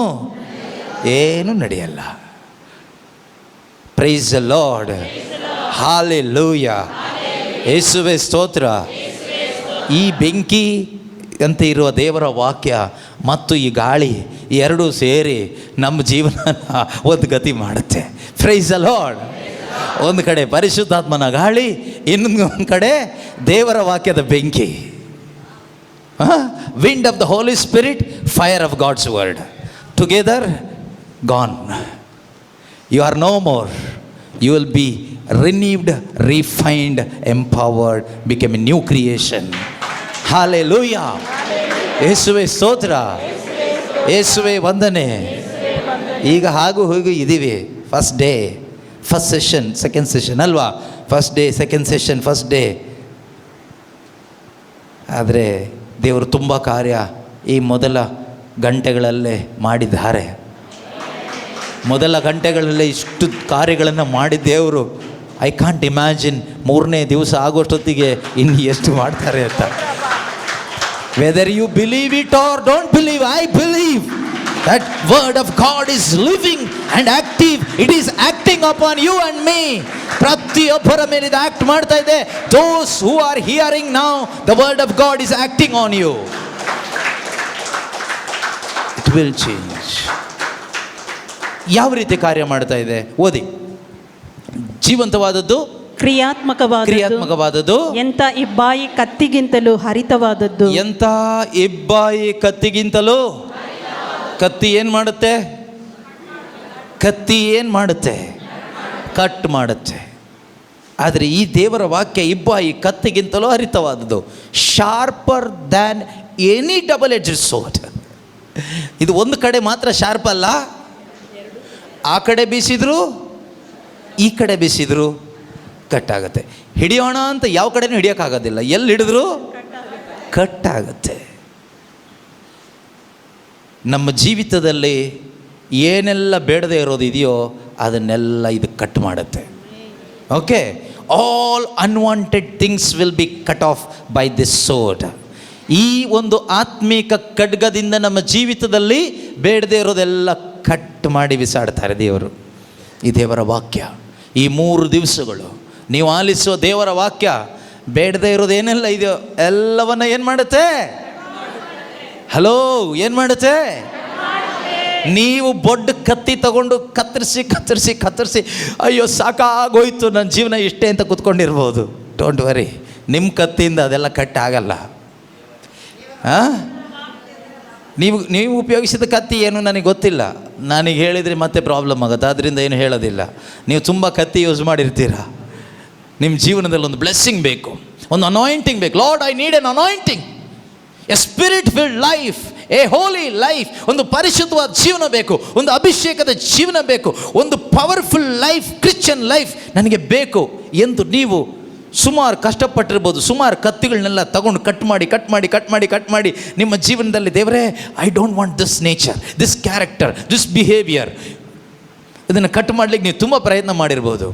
ಏನೂ ನಡೆಯಲ್ಲ. ಪ್ರೈಸ್ ದ ಲಾರ್ಡ್, ಹಾಲೆಲೂಯಾ, ಯೇಸುವೇ ಸ್ತೋತ್ರ. ಈ ಬೆಂಕಿ ಅಂತ ಇರುವ ದೇವರ ವಾಕ್ಯ ಮತ್ತು ಈ ಗಾಳಿ ಎರಡೂ ಸೇರಿ ನಮ್ಮ ಜೀವನನ ಒಂದು ಗತಿ ಮಾಡುತ್ತೆ. Praise the Lord. ಒಂದು ಕಡೆ ಪರಿಶುದ್ಧಾತ್ಮನ ಗಾಳಿ, ಇನ್ನೊಂದು ಕಡೆ ದೇವರ ವಾಕ್ಯದ ಬೆಂಕಿ. Wind of the Holy Spirit, fire of God's word, together gone. You are no more. You will be renewed, refined, empowered, become a new creation. Hallelujah. ಯೇಸುವೇ ಸ್ತೋತ್ರ, ಯೇಸುವೇ ವಂದನೆ. ಈಗ ಹಾಗೂ ಹೀಗೂ ಇದ್ದೀವಿ. First day, first session, second session ಅಲ್ವಾ? First day, second session, first day. ಆದರೆ ದೇವರು ತುಂಬ ಕಾರ್ಯ ಈ ಮೊದಲ ಗಂಟೆಗಳಲ್ಲೇ ಮಾಡಿದ್ದಾರೆ. ಮೊದಲ ಗಂಟೆಗಳಲ್ಲೇ ಇಷ್ಟು ಕಾರ್ಯಗಳನ್ನು ಮಾಡಿದ ದೇವರು, ಐ ಕಾಂಟ್ ಇಮ್ಯಾಜಿನ್ ಮೂರನೇ ದಿವಸ ಆಗೋಷ್ಟೊತ್ತಿಗೆ ಇನ್ನು ಎಷ್ಟು ಮಾಡ್ತಾರೆ ಅಂತ. Whether you believe it or don't believe, I believe that word of God is living and active. It is acting upon you and me. ಪ್ರತಿಯೊಬ್ಬರ ಮೇಲೆ ಇದು ಆಕ್ಟ್ ಮಾಡ್ತಾ ಇದೆ. Those who are hearing now, the word of God is acting on you. It will change. ಯಾವ ರೀತಿ ಕಾರ್ಯ ಮಾಡ್ತಾ ಇದೆ ಓದಿ. ಜೀವಂತವಾದದ್ದು, ಕ್ರಿಯಾತ್ಮಕವಾದದ್ದು, ಎಂಥ ಇಬ್ಬಾಯಿ ಕತ್ತಿಗಿಂತಲೂ ಹರಿತವಾದದ್ದು. ಎಂಥ ಇಬ್ಬಾಯಿ ಕತ್ತಿಗಿಂತಲೂ. ಕತ್ತಿ ಏನು ಮಾಡುತ್ತೆ? ಕತ್ತಿ ಏನು ಮಾಡುತ್ತೆ? ಕಟ್ ಮಾಡುತ್ತೆ. ಆದರೆ ಈ ದೇವರ ವಾಕ್ಯ ಇಬ್ಬಾಯಿ ಕತ್ತಿಗಿಂತಲೂ ಹರಿತವಾದದ್ದು, sharper than any double edge sword. ಇದು ಒಂದು ಕಡೆ ಮಾತ್ರ ಶಾರ್ಪ್ ಅಲ್ಲ, ಆ ಕಡೆ ಬೀಸಿದ್ರು ಈ ಕಡೆ ಬೀಸಿದ್ರು ಕಟ್ಟಾಗತ್ತೆ. ಹಿಡಿಯೋಣ ಅಂತ ಯಾವ ಕಡೆನೂ ಹಿಡಿಯೋಕ್ಕಾಗೋದಿಲ್ಲ, ಎಲ್ಲಿ ಹಿಡಿದ್ರು ಕಟ್ಟಾಗತ್ತೆ. ನಮ್ಮ ಜೀವಿತದಲ್ಲಿ ಏನೆಲ್ಲ ಬೇಡದೇ ಇರೋದು ಇದೆಯೋ ಅದನ್ನೆಲ್ಲ ಇದು ಕಟ್ ಮಾಡುತ್ತೆ. Okay, all unwanted things will be cut off by this sword. ಈ ಒಂದು ಆತ್ಮೀಕ ಖಡ್ಗದಿಂದ ನಮ್ಮ ಜೀವಿತದಲ್ಲಿ ಬೇಡದೇ ಇರೋದೆಲ್ಲ ಕಟ್ ಮಾಡಿ ಬಿಸಾಡ್ತಾರೆ ದೇವರು. ಈ ದೇವರ ವಾಕ್ಯ ಈ 3 ದಿವಸಗಳು ನೀವು ಆಲಿಸುವ ದೇವರ ವಾಕ್ಯ ಬೇಡದೇ ಇರೋದು ಏನೆಲ್ಲ ಇದೆಯೋ ಎಲ್ಲವನ್ನ ಏನು ಮಾಡುತ್ತೆ? ಹಲೋ, ಏನು ಮಾಡುತ್ತೆ? ನೀವು ಬೊಡ್ಡ ಕತ್ತಿ ತಗೊಂಡು ಕತ್ತರಿಸಿ ಅಯ್ಯೋ ಸಾಕಾಗೋಯ್ತು ನನ್ನ ಜೀವನ ಇಷ್ಟೇ ಅಂತ ಕೂತ್ಕೊಂಡಿರ್ಬೋದು. ಡೋಂಟ್ ವರಿ, ನಿಮ್ಮ ಕತ್ತಿಯಿಂದ ಅದೆಲ್ಲ ಕಟ್ ಆಗಲ್ಲ. ನೀವು ಉಪಯೋಗಿಸಿದ ಕತ್ತಿ ಏನು ನನಗೆ ಗೊತ್ತಿಲ್ಲ, ನನಗೆ ಹೇಳಿದರೆ ಮತ್ತೆ ಪ್ರಾಬ್ಲಮ್ ಆಗುತ್ತೆ, ಅದರಿಂದ ಏನು ಹೇಳೋದಿಲ್ಲ. ನೀವು ತುಂಬ ಕತ್ತಿ ಯೂಸ್ ಮಾಡಿರ್ತೀರ. ನಿಮ್ಮ ಜೀವನದಲ್ಲಿ ಒಂದು ಬ್ಲೆಸ್ಸಿಂಗ್ ಬೇಕು, ಒಂದು ಅನಾಯಿಂಟಿಂಗ್ ಬೇಕು. Lord, I need N anointing, A spirit filled life, A Holi life. ಒಂದು ಪರಿಶುದ್ಧವಾದ ಜೀವನ ಬೇಕು, ಒಂದು ಅಭಿಷೇಕದ ಜೀವನ ಬೇಕು, ಒಂದು ಪವರ್ಫುಲ್ ಲೈಫ್, ಕ್ರಿಶ್ಚಿಯನ್ ಲೈಫ್ ನನಗೆ ಬೇಕು ಎಂದು ನೀವು ಸುಮಾರು ಕಷ್ಟಪಟ್ಟಿರ್ಬೋದು. ಸುಮಾರು ಕತ್ತಿಗಳನ್ನೆಲ್ಲ ತಗೊಂಡು ಕಟ್ ಮಾಡಿ ನಿಮ್ಮ ಜೀವನದಲ್ಲಿ ದೇವರೇ, I don't want this nature, this character, this behaviour, ಇದನ್ನು ಕಟ್ ಮಾಡಲಿಕ್ಕೆ ನೀವು ತುಂಬ ಪ್ರಯತ್ನ ಮಾಡಿರ್ಬೋದು.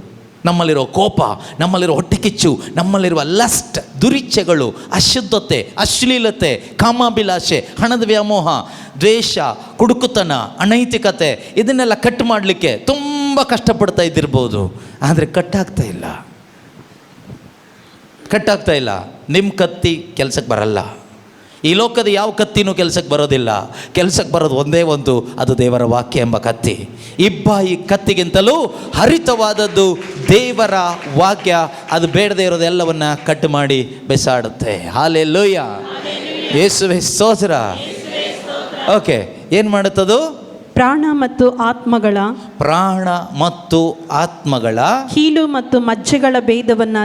ನಮ್ಮಲ್ಲಿರೋ ಕೋಪ, ನಮ್ಮಲ್ಲಿರೋ ಹೊಟ್ಟೆಕಿಚ್ಚು, ನಮ್ಮಲ್ಲಿರುವ ಲಸ್ಟ್, ದುರಿಚ್ಛೆಗಳು, ಅಶುದ್ಧತೆ, ಅಶ್ಲೀಲತೆ, ಕಾಮಾಭಿಲಾಷೆ, ಹಣದ ವ್ಯಾಮೋಹ, ದ್ವೇಷ, ಕುಡುಕುತನ, ಅನೈತಿಕತೆ, ಇದನ್ನೆಲ್ಲ ಕಟ್ ಮಾಡಲಿಕ್ಕೆ ತುಂಬ ಕಷ್ಟಪಡ್ತಾ ಇದ್ದಿರ್ಬೋದು. ಆದರೆ ಕಟ್ಟಾಗ್ತಾ ಇಲ್ಲ. ನಿಮ್ಮ ಕತ್ತಿ ಕೆಲಸಕ್ಕೆ ಬರಲ್ಲ. ಈ ಲೋಕದ ಯಾವ ಕತ್ತಿನೂ ಕೆಲಸಕ್ಕೆ ಬರೋದಿಲ್ಲ. ಕೆಲಸಕ್ಕೆ ಬರೋದು ಒಂದೇ ಒಂದು, ಅದು ದೇವರ ವಾಕ್ಯ ಎಂಬ ಕತ್ತಿ. ಇಬ್ಬಾಯಿ ಕತ್ತಿಗಿಂತಲೂ ಹರಿತವಾದದ್ದು ದೇವರ ವಾಕ್ಯ. ಅದು ಬೇಡದೇ ಇರೋದೆಲ್ಲವನ್ನ ಕಟ್ ಮಾಡಿ ಬೆಸಾಡುತ್ತೆ. ಹಾಲೆಲೂಯಾ, ಯೇಸುವೇ ಸ್ತೋತ್ರ. ಓಕೆ, ಏನು ಮಾಡುತ್ತದು? ಪ್ರಾಣ ಮತ್ತು ಆತ್ಮಗಳ ಕೀಲು ಮತ್ತು ಮಜ್ಜೆಗಳ ಭೇದವನ್ನು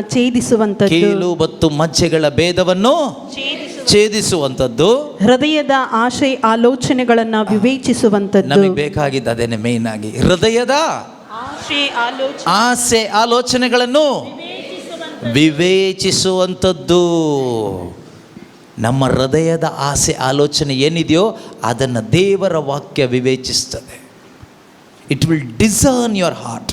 ಛೇದಿಸುವಂಥದ್ದು, ಹೃದಯದ ಆಶೆ ಆಲೋಚನೆಗಳನ್ನು ವಿವೇಚಿಸುವಂಥದ್ದು. ನಮಗೆ ಬೇಕಾಗಿದ್ದು ಅದೇನೆ ಮೇನ್ ಆಗಿ, ಹೃದಯದ ಆಸೆ ಆಲೋಚನೆಗಳನ್ನು ವಿವೇಚಿಸುವಂಥದ್ದು. ನಮ್ಮ ಹೃದಯದ ಆಸೆ ಆಲೋಚನೆ ಏನಿದೆಯೋ ಅದನ್ನು ದೇವರ ವಾಕ್ಯ ವಿವೇಚಿಸ್ತದೆ. It will discern your heart.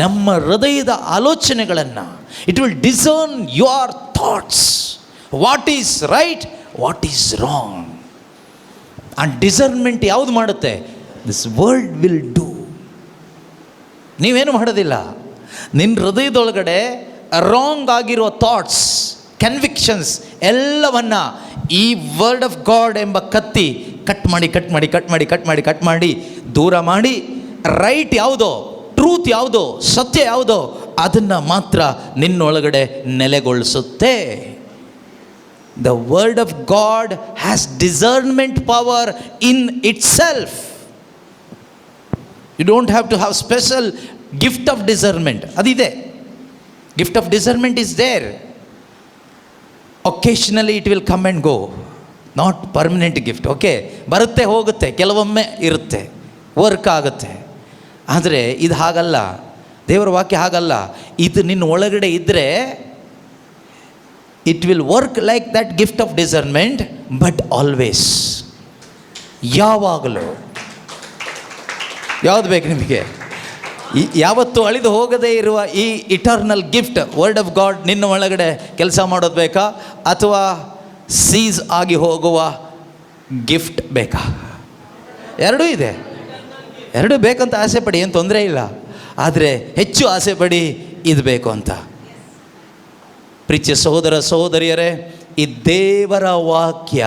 ನಮ್ಮ ಹೃದಯದ ಆಲೋಚನೆಗಳನ್ನು. It will discern your thoughts, what is right, what is wrong. ಆ ಡಿಸರ್ನ್ಮೆಂಟ್ ಯಾವುದು ಮಾಡುತ್ತೆ? This world will do. ನೀವೇನು ಮಾಡೋದಿಲ್ಲ. ನಿನ್ನ ಹೃದಯದೊಳಗಡೆ ರಾಂಗ್ ಆಗಿರೋ ಥಾಟ್ಸ್, ಕನ್ವಿಕ್ಷನ್ಸ್ ಎಲ್ಲವನ್ನ ಈ ವರ್ಡ್ ಆಫ್ ಗಾಡ್ ಎಂಬ ಕತ್ತಿ ಕಟ್ ಮಾಡಿ ದೂರ ಮಾಡಿ, ರೈಟ್ ಯಾವುದೋ, ಟ್ರೂತ್ ಯಾವುದೋ, ಸತ್ಯ ಯಾವುದೋ ಅದನ್ನು ಮಾತ್ರ ನಿನ್ನೊಳಗಡೆ ನೆಲೆಗೊಳಿಸುತ್ತೆ. The word of God has discernment power in itself. You don't have to have special gift of discernment. Adide gift of discernment is there. Occasionally it will come and go, not permanent gift. Okay, ಬರುತ್ತೆ ಹೋಗುತ್ತೆ, ಕೆಲವೊಮ್ಮೆ ಇರುತ್ತೆ, work ಆಗುತ್ತೆ. ಆದರೆ ಇದು ಹಾಗಲ್ಲ, ದೇವರ ವಾಕ್ಯ ಹಾಗಲ್ಲ. ಇದು ನಿನ್ನ ಒಳಗಡೆ ಇದ್ದರೆ it will work like that gift of discernment, but always, ಯಾವಾಗಲೂ. ಯಾವುದು ಬೇಕು ನಿಮಗೆ? ಯಾವತ್ತೂ ಅಳಿದು ಹೋಗದೇ ಇರುವ ಈ eternal gift word of god ನಿನ್ನ ಒಳಗಡೆ ಕೆಲಸ ಮಾಡೋದು ಬೇಕಾ, ಅಥವಾ ಸೀಸ್ ಆಗಿ ಹೋಗುವ ಗಿಫ್ಟ್ ಬೇಕಾ? ಎರಡೂ ಇದೆ. ಎರಡೂ ಬೇಕಂತ ಆಸೆ ಪಡಿ, ಏನು ತೊಂದರೆ ಇಲ್ಲ. ಆದರೆ ಹೆಚ್ಚು ಆಸೆ ಪಡಿ ಇದು ಬೇಕು ಅಂತ. ಪ್ರೀತಿಯ ಸಹೋದರ ಸಹೋದರಿಯರೇ, ಈ ದೇವರ ವಾಕ್ಯ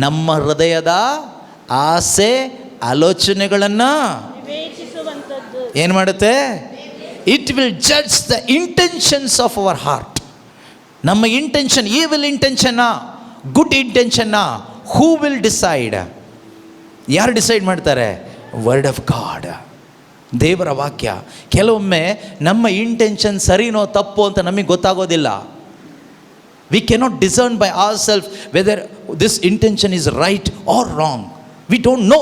ನಮ್ಮ ಹೃದಯದ ಆಸೆ ಆಲೋಚನೆಗಳನ್ನು ಏನು ಮಾಡುತ್ತೆ? It will judge the intentions of our heart. ನಮ್ಮ ಇಂಟೆನ್ಷನ್ ಈವಿಲ್ ಇಂಟೆನ್ಷನ್ನ, ಗುಡ್ ಇಂಟೆನ್ಷನ್ನ, ಹೂ ವಿಲ್ ಡಿಸೈಡ್? ಯಾರು ಡಿಸೈಡ್ ಮಾಡ್ತಾರೆ? ವರ್ಡ್ ಆಫ್ ಗಾಡ್, ದೇವರ ವಾಕ್ಯ. ಕೆಲವೊಮ್ಮೆ ನಮ್ಮ ಇಂಟೆನ್ಷನ್ ಸರಿನೋ ತಪ್ಪು ಅಂತ ನಮಗೆ ಗೊತ್ತಾಗೋದಿಲ್ಲ. We cannot discern by our self whether this intention is right or wrong. We don't know.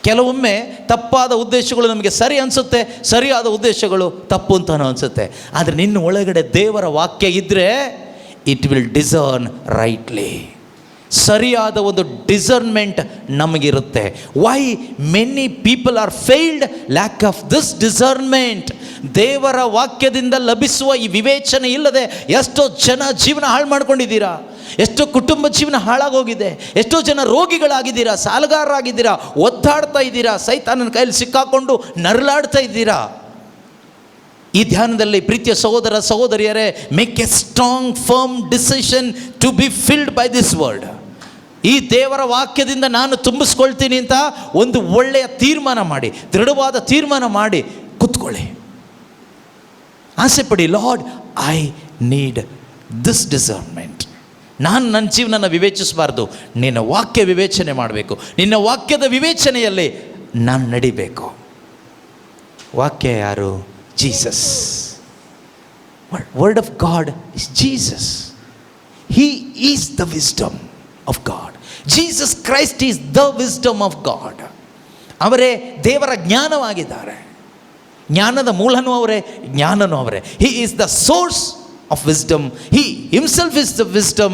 ಕೆಲವೊಮ್ಮೆ ತಪ್ಪಾದ ಉದ್ದೇಶಗಳು ನಮಗೆ ಸರಿ ಅನಿಸುತ್ತೆ, ಸರಿಯಾದ ಉದ್ದೇಶಗಳು ತಪ್ಪು ಅಂತಲೂ ಅನಿಸುತ್ತೆ. ಆದರೆ ನಿನ್ನ ಒಳಗಡೆ ದೇವರ ವಾಕ್ಯ ಇದ್ದರೆ ಇಟ್ ವಿಲ್ ಡಿಸರ್ನ್ ರೈಟ್ಲಿ. ಸರಿಯಾದ ಒಂದು ಡಿಸರ್ನ್ಮೆಂಟ್ ನಮಗಿರುತ್ತೆ. Why many people are failed? Lack of this discernment. ದೇವರ ವಾಕ್ಯದಿಂದ ಲಭಿಸುವ ಈ ವಿವೇಚನೆ ಇಲ್ಲದೆ ಎಷ್ಟೋ ಜನ ಜೀವನ ಹಾಳು ಮಾಡ್ಕೊಂಡಿದ್ದೀರಾ, ಎಷ್ಟೋ ಕುಟುಂಬ ಜೀವನ ಹಾಳಾಗೋಗಿದೆ, ಎಷ್ಟೋ ಜನ ರೋಗಿಗಳಾಗಿದ್ದೀರಾ, ಸಾಲಗಾರರಾಗಿದ್ದೀರಾ, ಒದ್ದಾಡ್ತಾ ಇದ್ದೀರಾ, ಸೈತಾನನ ಕೈಯಲ್ಲಿ ಸಿಕ್ಕಾಕೊಂಡು ನರಳಾಡ್ತಾ ಇದ್ದೀರಾ. ಈ ಧ್ಯಾನದಲ್ಲಿ ಪ್ರೀತಿಯ ಸಹೋದರ ಸಹೋದರಿಯರೇ, make a strong firm decision to be filled by this word. ಈ ದೇವರ ವಾಕ್ಯದಿಂದ ನಾನು ತುಂಬಿಸ್ಕೊಳ್ತೀನಿ ಅಂತ ಒಂದು ಒಳ್ಳೆಯ ತೀರ್ಮಾನ ಮಾಡಿ, ದೃಢವಾದ ತೀರ್ಮಾನ ಮಾಡಿ ಕೂತ್ಕೊಳ್ಳಿ. ಆಸೆ ಪಡಿ, lord I need this discernment. ನಾನು ನನ್ನ ಜೀವನನ ವಿವೇಚಿಸಬಾರ್ದು, ನಿನ್ನ ವಾಕ್ಯ ವಿವೇಚನೆ ಮಾಡಬೇಕು. ನಿನ್ನ ವಾಕ್ಯದ ವಿವೇಚನೆಯಲ್ಲಿ ನಾನು ನಡಿಬೇಕು. ವಾಕ್ಯ ಯಾರು? Jesus. Word of God is Jesus. He is the wisdom of God. Jesus Christ is the wisdom of God. ಅವರೇ ದೇವರ ಜ್ಞಾನವಾಗಿದ್ದಾರೆ. ಜ್ಞಾನದ ಮೂಲನೂ ಅವರೇ, ಜ್ಞಾನನೂ ಅವರೇ. He is the source of wisdom. He himself is the wisdom.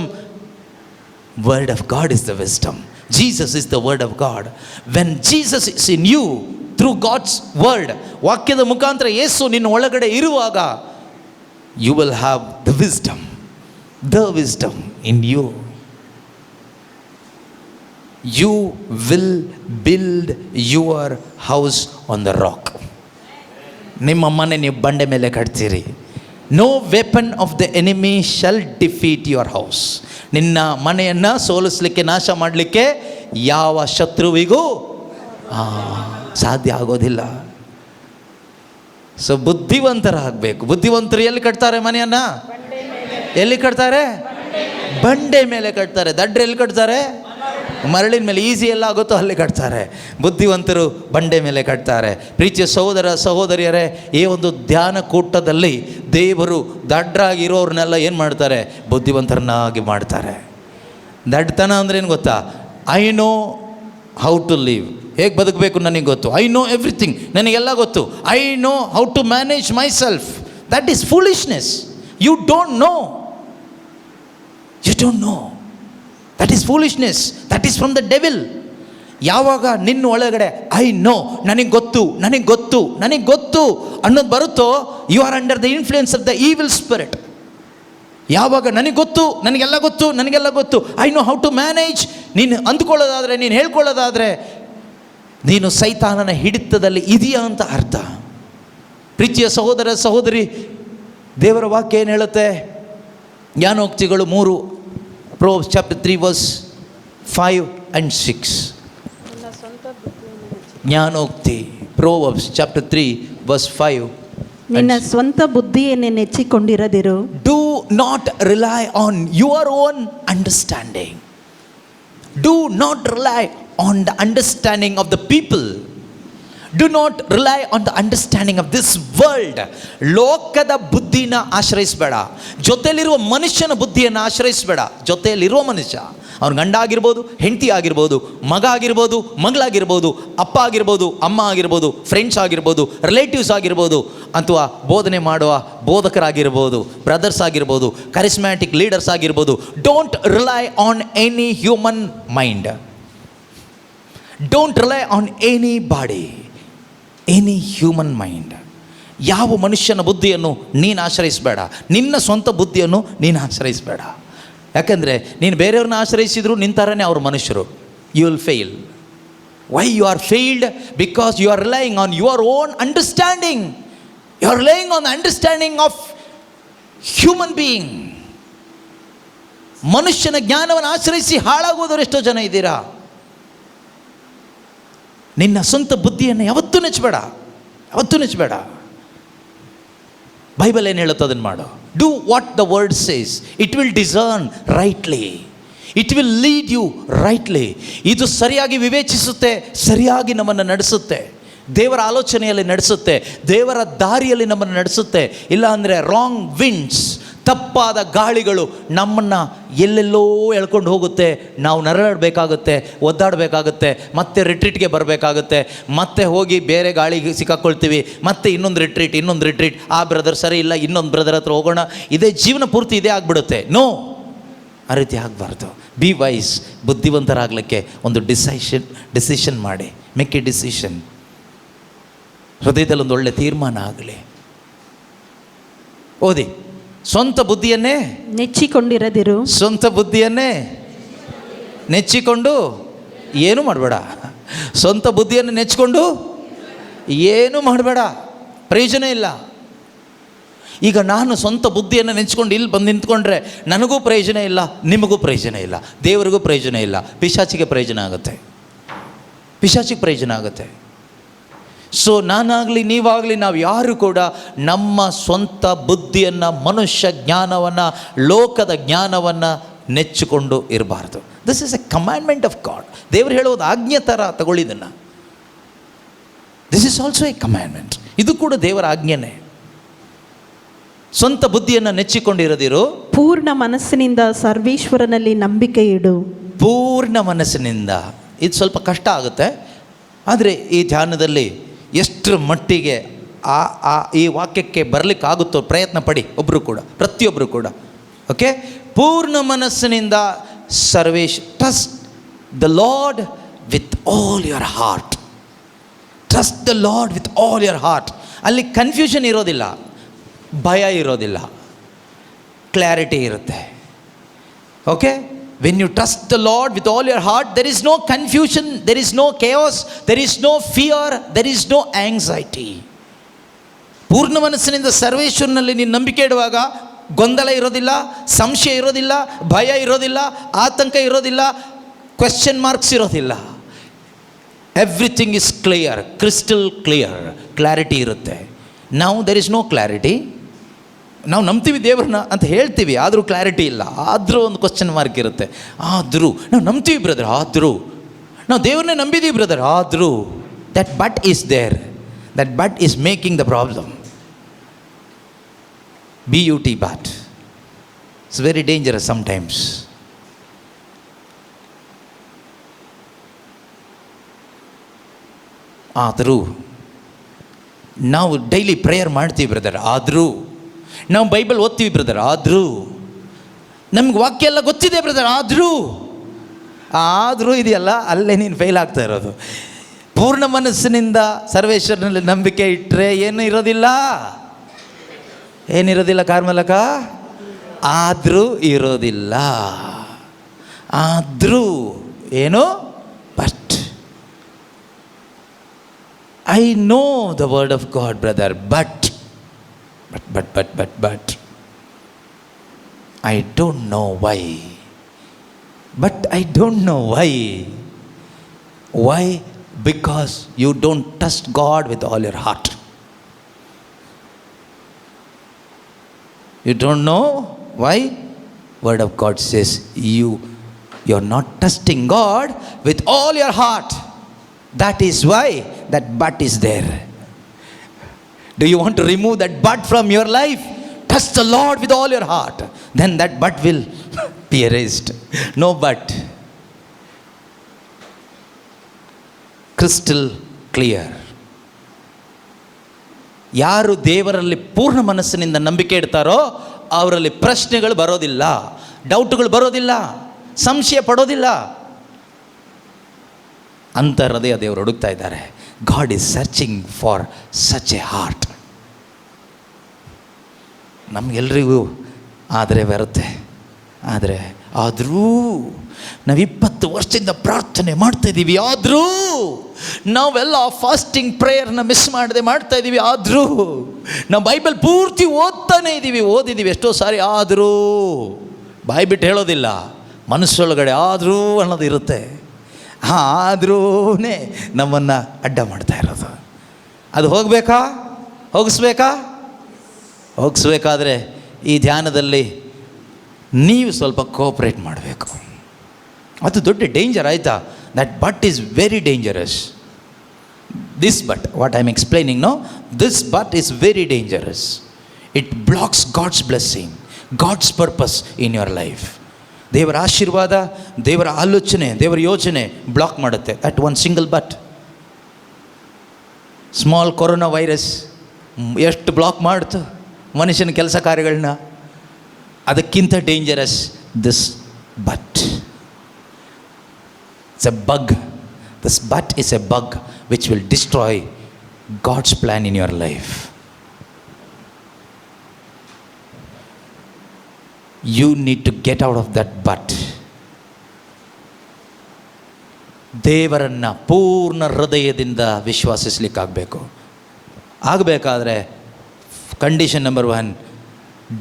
Word of God is the wisdom. Jesus is the word of God. When Jesus is in you through God's word, ವಾಕ್ಯದ ಮುಖಾಂತರ ಯೇಸು ನಿನ್ನ ಒಳಗಡೆ ಇರುವಾಗ, you will have the wisdom in you. You will build your house on the rock. ನಿಮ್ಮ ಮನೆ ನೀವು ಬಂಡೆ ಮೇಲೆ ಕಟ್ತೀರಿ. No weapon of the enemy shall defeat your house. ನಿನ್ನ ಮನೆಯನ್ನು ಸೋಲಿಸಲಿಕ್ಕೆ, ನಾಶ ಮಾಡಲಿಕ್ಕೆ ಯಾವ ಶತ್ರುವಿಗೂ ಸಾಧ್ಯ ಆಗೋದಿಲ್ಲ. ಸೊ ಬುದ್ಧಿವಂತರಾಗಬೇಕು. ಬುದ್ಧಿವಂತರು ಎಲ್ಲಿ ಕಟ್ತಾರೆ ಮನೆಯನ್ನು? ಎಲ್ಲಿ ಕಟ್ತಾರೆ? ಬಂಡೆ ಮೇಲೆ ಕಟ್ತಾರೆ. ದಡ್ಡ್ರು ಎಲ್ಲಿ ಕಟ್ತಾರೆ? ಮರಳಿನ ಮೇಲೆ. ಈಸಿ ಎಲ್ಲ ಆಗುತ್ತೋ ಅಲ್ಲಿ ಕಟ್ತಾರೆ. ಬುದ್ಧಿವಂತರು ಬಂಡೆ ಮೇಲೆ ಕಟ್ತಾರೆ. ಪ್ರೀತಿಯ ಸಹೋದರ ಸಹೋದರಿಯರೇ, ಈ ಒಂದು ಧ್ಯಾನ ಕೂಟದಲ್ಲಿ ದೇವರು ದಡ್ಡರಾಗಿರೋರ್ನೆಲ್ಲ ಏನು ಮಾಡ್ತಾರೆ? ಬುದ್ಧಿವಂತರನ್ನಾಗಿ ಮಾಡ್ತಾರೆ. ದಡ್ಡತನ ಅಂದ್ರೆ ಏನು ಗೊತ್ತಾ? I know how to live. ಹೇಗೆ ಬದುಕಬೇಕು ನನಗೆ ಗೊತ್ತು. ಐ ನೋ ಎವ್ರಿಥಿಂಗ್, ನನಗೆಲ್ಲ ಗೊತ್ತು. I know how to manage my self. That is foolishness. You don't know. That is foolishness. That is from the devil. ಯಾವಾಗ ನಿನ್ನ ಒಳಗಡೆ ಐ ನೋ, ನನಗೆ ಗೊತ್ತು ಗೊತ್ತು ಅನ್ನೋದು ಬರುತ್ತೋ, you are under the influence of the evil spirit. ಯಾವಾಗ ನನಗೆ ಗೊತ್ತು, ನನಗೆಲ್ಲ ಗೊತ್ತು, ನನಗೆಲ್ಲ ಗೊತ್ತು, I know how to manage, ನೀನು ಅಂದ್ಕೊಳ್ಳೋದಾದರೆ, ನೀನು ಹೇಳ್ಕೊಳ್ಳೋದಾದರೆ ನೀನು ಸೈತಾನನ ಹಿಡಿತದಲ್ಲಿ ಇದೆಯಾ ಅಂತ ಅರ್ಥ. ಪ್ರೀತಿಯ ಸಹೋದರ ಸಹೋದರಿ, ದೇವರ ವಾಕ್ಯ ಏನು ಹೇಳುತ್ತೆ? ಜ್ಞಾನೋಕ್ತಿಗಳು 3, Proverbs chapter 3 verse 5 and 6. ಜ್ಞಾನೋಕ್ತಿ Proverbs chapter 3 verse 5. ನಿನ್ನ ಸ್ವಂತ ಬುದ್ಧಿಯನ್ನೇ ನೆಚ್ಚಿಕೊಂಡಿರದಿರು. Do not rely on your own understanding. Do not rely on the understanding of the people. Do not rely on the understanding of this world. ಲೋಕದ ಬುದ್ಧಿನ ಆಶ್ರಯಿಸಬೇಡ. ಜೊತೆಯಲ್ಲಿರುವ ಮನುಷ್ಯನ ಬುದ್ಧಿಯನ್ನು ಆಶ್ರಯಿಸಬೇಡ. ಜೊತೆಯಲ್ಲಿರುವ ಮನುಷ್ಯ, ಅವ್ನ ಗಂಡ ಆಗಿರ್ಬೋದು, ಹೆಂಡತಿ ಆಗಿರ್ಬೋದು, ಮಗ ಆಗಿರ್ಬೋದು, ಮಗಳಾಗಿರ್ಬೋದು, ಅಪ್ಪ ಆಗಿರ್ಬೋದು, ಅಮ್ಮ ಆಗಿರ್ಬೋದು, ಫ್ರೆಂಡ್ಸ್ ಆಗಿರ್ಬೋದು, ರಿಲೇಟಿವ್ಸ್ ಆಗಿರ್ಬೋದು, ಅಥವಾ ಬೋಧನೆ ಮಾಡುವ ಬೋಧಕರಾಗಿರ್ಬೋದು, ಬ್ರದರ್ಸ್ ಆಗಿರ್ಬೋದು, ಕರಿಸ್ಮ್ಯಾಟಿಕ್ ಲೀಡರ್ಸ್ ಆಗಿರ್ಬೋದು. Don't rely on any human mind. Don't rely on any body, any human mind. ಯಾವ ಮನುಷ್ಯನ ಬುದ್ಧಿಯನ್ನು ನೀನು ಆಶ್ರಯಿಸಬೇಡ. ನಿನ್ನ ಸ್ವಂತ ಬುದ್ಧಿಯನ್ನು ನೀನು ಆಶ್ರಯಿಸಬೇಡ. ಯಾಕಂದರೆ ನೀನು ಬೇರೆಯವ್ರನ್ನ ಆಶ್ರಯಿಸಿದ್ರು ನಿನ್ನ ಥರನೇ ಅವ್ರ ಮನುಷ್ಯರು. You will fail. Why you are failed? Because you are relying on your own understanding. You are relying on the understanding of human being. ಮನುಷ್ಯನ ಜ್ಞಾನವನ್ನು ಆಶ್ರಯಿಸಿ ಹಾಳಾಗುವುದವರು ಎಷ್ಟೋ ಜನ ಇದ್ದೀರಾ. ನಿನ್ನ ಸ್ವಂತ ಬುದ್ಧಿಯನ್ನು ಯಾವತ್ತೂ ನೆಚ್ಚಬೇಡ, ಯಾವತ್ತೂ ನೆಚ್ಚಬೇಡ. ಬೈಬಲ್ ಏನು ಹೇಳುತ್ತೆ ಅದನ್ನು ಮಾಡು. Do what the word says. It will discern rightly. It will lead you rightly. ಇದು ಸರಿಯಾಗಿ ವಿವೇಚಿಸುತ್ತೆ, ಸರಿಯಾಗಿ ನಮ್ಮನ್ನು ನಡೆಸುತ್ತೆ, ದೇವರ ಆಲೋಚನೆಯಲ್ಲಿ ನಡೆಸುತ್ತೆ, ದೇವರ ದಾರಿಯಲ್ಲಿ ನಮ್ಮನ್ನು ನಡೆಸುತ್ತೆ. ಇಲ್ಲ ಅಂದರೆ ರಾಂಗ್ ವಿಂಡ್ಸ್, ತಪ್ಪಾದ ಗಾಳಿಗಳು ನಮ್ಮನ್ನು ಎಲ್ಲೆಲ್ಲೋ ಎಳ್ಕೊಂಡು ಹೋಗುತ್ತೆ. ನಾವು ನರಳಬೇಕಾಗುತ್ತೆ, ಒದ್ದಾಡಬೇಕಾಗುತ್ತೆ, ಮತ್ತೆ ರಿಟ್ರೀಟ್ಗೆ ಬರಬೇಕಾಗುತ್ತೆ, ಮತ್ತೆ ಹೋಗಿ ಬೇರೆ ಗಾಳಿಗೆ ಸಿಕ್ಕಾಕೊಳ್ತೀವಿ, ಮತ್ತೆ ಇನ್ನೊಂದು ರಿಟ್ರೀಟ್, ಆ ಬ್ರದರ್ ಸರಿ ಇಲ್ಲ, ಇನ್ನೊಂದು ಬ್ರದರ್ ಹತ್ರ ಹೋಗೋಣ. ಇದೇ ಜೀವನ ಪೂರ್ತಿ ಇದೇ ಆಗಿಬಿಡುತ್ತೆ. ನೋ, ಆ ರೀತಿ ಆಗಬಾರ್ದು. B wise. ಬುದ್ಧಿವಂತರಾಗಲಿಕ್ಕೆ ಒಂದು ಡಿಸಿಷನ್ ಮಾಡಿ. Make A decision. ಹೃದಯದಲ್ಲಿ ಒಂದು ಒಳ್ಳೆ ತೀರ್ಮಾನ ಆಗಲಿ. ಓದಿ. ಸ್ವಂತ ಬುದ್ಧಿಯನ್ನೇ ನೆಚ್ಚಿಕೊಂಡಿರದಿರು. ಸ್ವಂತ ಬುದ್ಧಿಯನ್ನೇ ನೆಚ್ಚಿಕೊಂಡು ಏನು ಮಾಡಬೇಡ. ಸ್ವಂತ ಬುದ್ಧಿಯನ್ನು ನೆಚ್ಚಿಕೊಂಡು ಏನು ಮಾಡಬೇಡ, ಪ್ರಯೋಜನ ಇಲ್ಲ. ಈಗ ನಾನು ಸ್ವಂತ ಬುದ್ಧಿಯನ್ನು ನೆಚ್ಕೊಂಡು ಇಲ್ಲಿ ಬಂದು ನಿಂತ್ಕೊಂಡ್ರೆ ನನಗೂ ಪ್ರಯೋಜನ ಇಲ್ಲ, ನಿಮಗೂ ಪ್ರಯೋಜನ ಇಲ್ಲ, ದೇವರಿಗೂ ಪ್ರಯೋಜನ ಇಲ್ಲ, ಪಿಶಾಚಿಗೆ ಪ್ರಯೋಜನ ಆಗುತ್ತೆ, ಪಿಶಾಚಿಗೆ ಪ್ರಯೋಜನ ಆಗುತ್ತೆ. ಸೊ ನಾನಾಗಲಿ ನೀವಾಗಲಿ ನಾವು ಯಾರು ಕೂಡ ನಮ್ಮ ಸ್ವಂತ ಬುದ್ಧಿಯನ್ನು, ಮನುಷ್ಯ ಜ್ಞಾನವನ್ನು, ಲೋಕದ ಜ್ಞಾನವನ್ನು ನೆಚ್ಚಿಕೊಂಡು ಇರಬಾರ್ದು. This is a commandment of God. ದೇವರು ಹೇಳೋದು ಆಜ್ಞೆ ಥರ ತಗೊಳ್ಳಿದ್ದನ್ನು. This is also a commandment. ಇದು ಕೂಡ ದೇವರ ಆಜ್ಞೆನೇ. ಸ್ವಂತ ಬುದ್ಧಿಯನ್ನು ನೆಚ್ಚಿಕೊಂಡಿರದಿರು. ಪೂರ್ಣ ಮನಸ್ಸಿನಿಂದ ಸರ್ವೇಶ್ವರನಲ್ಲಿ ನಂಬಿಕೆ ಇಡು. ಪೂರ್ಣ ಮನಸ್ಸಿನಿಂದ. ಇದು ಸ್ವಲ್ಪ ಕಷ್ಟ ಆಗುತ್ತೆ, ಆದರೆ ಈ ಧ್ಯಾನದಲ್ಲಿ ಎಷ್ಟರ ಮಟ್ಟಿಗೆ ಈ ವಾಕ್ಯಕ್ಕೆ ಬರಲಿಕ್ಕಾಗುತ್ತೋ ಪ್ರಯತ್ನ ಪಡಿ, ಒಬ್ಬರು ಕೂಡ, ಪ್ರತಿಯೊಬ್ಬರು ಕೂಡ. ಓಕೆ. ಪೂರ್ಣ ಮನಸ್ಸಿನಿಂದ trust the lord with all your heart. Trust the lord with all your heart. ಅಲ್ಲಿ ಕನ್ಫ್ಯೂಷನ್ ಇರೋದಿಲ್ಲ, ಭಯ ಇರೋದಿಲ್ಲ, ಕ್ಲಾರಿಟಿ ಇರುತ್ತೆ. Okay. When you trust the Lord with all your heart, there is no confusion, there is no chaos, there is no fear, there is no anxiety. ಪೂರ್ಣ ಮನಸ್ಸಿನಿಂದ ಸರ್ವೇಶ್ವರನಲ್ಲಿ ನೀನು ನಂಬಿಕೆ ಇಡುವಾಗ ಗೊಂದಲ ಇರೋದಿಲ್ಲ, ಸಂಶಯ ಇರೋದಿಲ್ಲ, ಭಯ ಇರೋದಿಲ್ಲ, ಆತಂಕ ಇರೋದಿಲ್ಲ, ಕ್ವೆಶ್ಚನ್ ಮಾರ್ಕ್ಸ್ ಇರೋದಿಲ್ಲ. Everything is clear, crystal clear, clarity ಇರುತ್ತೆ. ನಾವು ದೆರ್ ಇಸ್ ನೋ ಕ್ಲಾರಿಟಿ. ನಾವು ನಂಬ್ತೀವಿ ದೇವ್ರನ್ನ ಅಂತ ಹೇಳ್ತೀವಿ, ಆದರೂ ಕ್ಲಾರಿಟಿ ಇಲ್ಲ, ಆದರೂ ಒಂದು ಕ್ವಶನ್ ಮಾರ್ಕ್ ಇರುತ್ತೆ. ಆದರೂ ನಾವು ನಂಬ್ತೀವಿ ಬ್ರದರ್, ಆದರೂ ನಾವು ದೇವ್ರನ್ನೇ ನಂಬಿದ್ದೀವಿ ಬ್ರದರ್, ಆದರೂ that but is there. That but is making the problem. BUT but. It's very dangerous sometimes. ಆದರೂ ನಾವು ಡೈಲಿ ಪ್ರೇಯರ್ ಮಾಡ್ತೀವಿ ಬ್ರದರ್, ಆದರೂ ನಾವು ಬೈಬಲ್ ಓದ್ತೀವಿ ಬ್ರದರ್, ಆದರೂ ನಮ್ಗೆ ವಾಕ್ಯ ಎಲ್ಲ ಗೊತ್ತಿದೆ ಬ್ರದರ್, ಆದರೂ ಇದೆಯಲ್ಲ, ಅಲ್ಲೇ ನೀನು ಫೇಲ್ ಆಗ್ತಾ ಇರೋದು. ಪೂರ್ಣ ಮನಸ್ಸಿನಿಂದ ಸರ್ವೇಶ್ವರನಲ್ಲಿ ನಂಬಿಕೆ ಇಟ್ಟರೆ ಏನು ಇರೋದಿಲ್ಲ, ಏನಿರೋದಿಲ್ಲ ಕಾರ್ಮಲಕ, ಆದರೂ ಇರೋದಿಲ್ಲ. ಆದರೂ ಏನು, but I know the word of god brother, but I don't know why. But I don't know why. Why? Because you don't trust God with all your heart. You don't know why? Word of God says you're not trusting God with all your heart. That is why that but is there. Do you want to remove that but from your life? Trust the Lord with all your heart. Then that but will be erased. No but. Crystal clear. ಯಾರು ದೇವರಲ್ಲಿ ಪೂರ್ಣ ಮನಸ್ಸಿನಿಂದ ನಂಬಿಕೆ ಇಡ್ತಾರೋ ಅವರಲ್ಲಿ ಪ್ರಶ್ನೆಗಳು ಬರೋದಿಲ್ಲ, ಡೌಟ್ಗಳು ಬರೋದಿಲ್ಲ, ಸಂಶಯ ಪಡೋದಿಲ್ಲ. ಅಂತ ಹೃದಯ ದೇವರು ಹುಡುಕ್ತಾ ಇದ್ದಾರೆ. God is searching for such a heart. ನಮಗೆಲ್ರಿಗೂ ಆದರೆ ಬರುತ್ತೆ, ಆದರೂ ನಾವು 20 ವರ್ಷದಿಂದ ಪ್ರಾರ್ಥನೆ ಮಾಡ್ತಾಯಿದ್ದೀವಿ, ಆದರೂ ನಾವೆಲ್ಲ ಫಾಸ್ಟಿಂಗ್ ಪ್ರೇಯರ್ನ ಮಿಸ್ ಮಾಡದೆ ಮಾಡ್ತಾಯಿದ್ದೀವಿ, ಆದರೂ ನಾವು ಬೈಬಲ್ ಪೂರ್ತಿ ಓದಿದ್ದೀವಿ ಎಷ್ಟೋ ಸಾರಿ, ಆದರೂ ಬಾಯಿ ಬಿಟ್ಟು ಹೇಳೋದಿಲ್ಲ, ಮನಸ್ಸೊಳಗಡೆ ಆದರೂ ಅನ್ನೋದು ಇರುತ್ತೆ. ಆದ್ರೂ ನಮ್ಮನ್ನು ಅಡ್ಡ ಮಾಡ್ತಾ ಇರೋದು. ಅದು ಹೋಗಿಸ್ಬೇಕಾದ್ರೆ ಈ ಧ್ಯಾನದಲ್ಲಿ ನೀವು ಸ್ವಲ್ಪ ಕೋಆಪ್ರೇಟ್ ಮಾಡಬೇಕು. ಅದು ದೊಡ್ಡ ಡೇಂಜರ್, ಆಯಿತಾ? That but is very dangerous. This but what I am explaining, no, this but is very dangerous. It blocks God's blessing, God's purpose in your life. ದೇವರ ಆಶೀರ್ವಾದ, ದೇವರ ಆಲೋಚನೆ, ದೇವರ ಯೋಚನೆ ಬ್ಲಾಕ್ ಮಾಡುತ್ತೆ. At one single but. Small corona virus ಎಷ್ಟು block ಮಾಡ್ತು ಮನುಷ್ಯನ ಕೆಲಸ ಕಾರ್ಯಗಳನ್ನ. ಅದಕ್ಕಿಂತ dangerous this but. It's a bug. This but is a bug which will destroy God's plan in your life. You need to get out of that but. ದೇವರನ್ನು ಪೂರ್ಣ ಹೃದಯದಿಂದ ವಿಶ್ವಾಸಿಸಲಿಕ್ಕಾಗಬೇಕು. ಆಗಬೇಕಾದ್ರೆ condition number 1,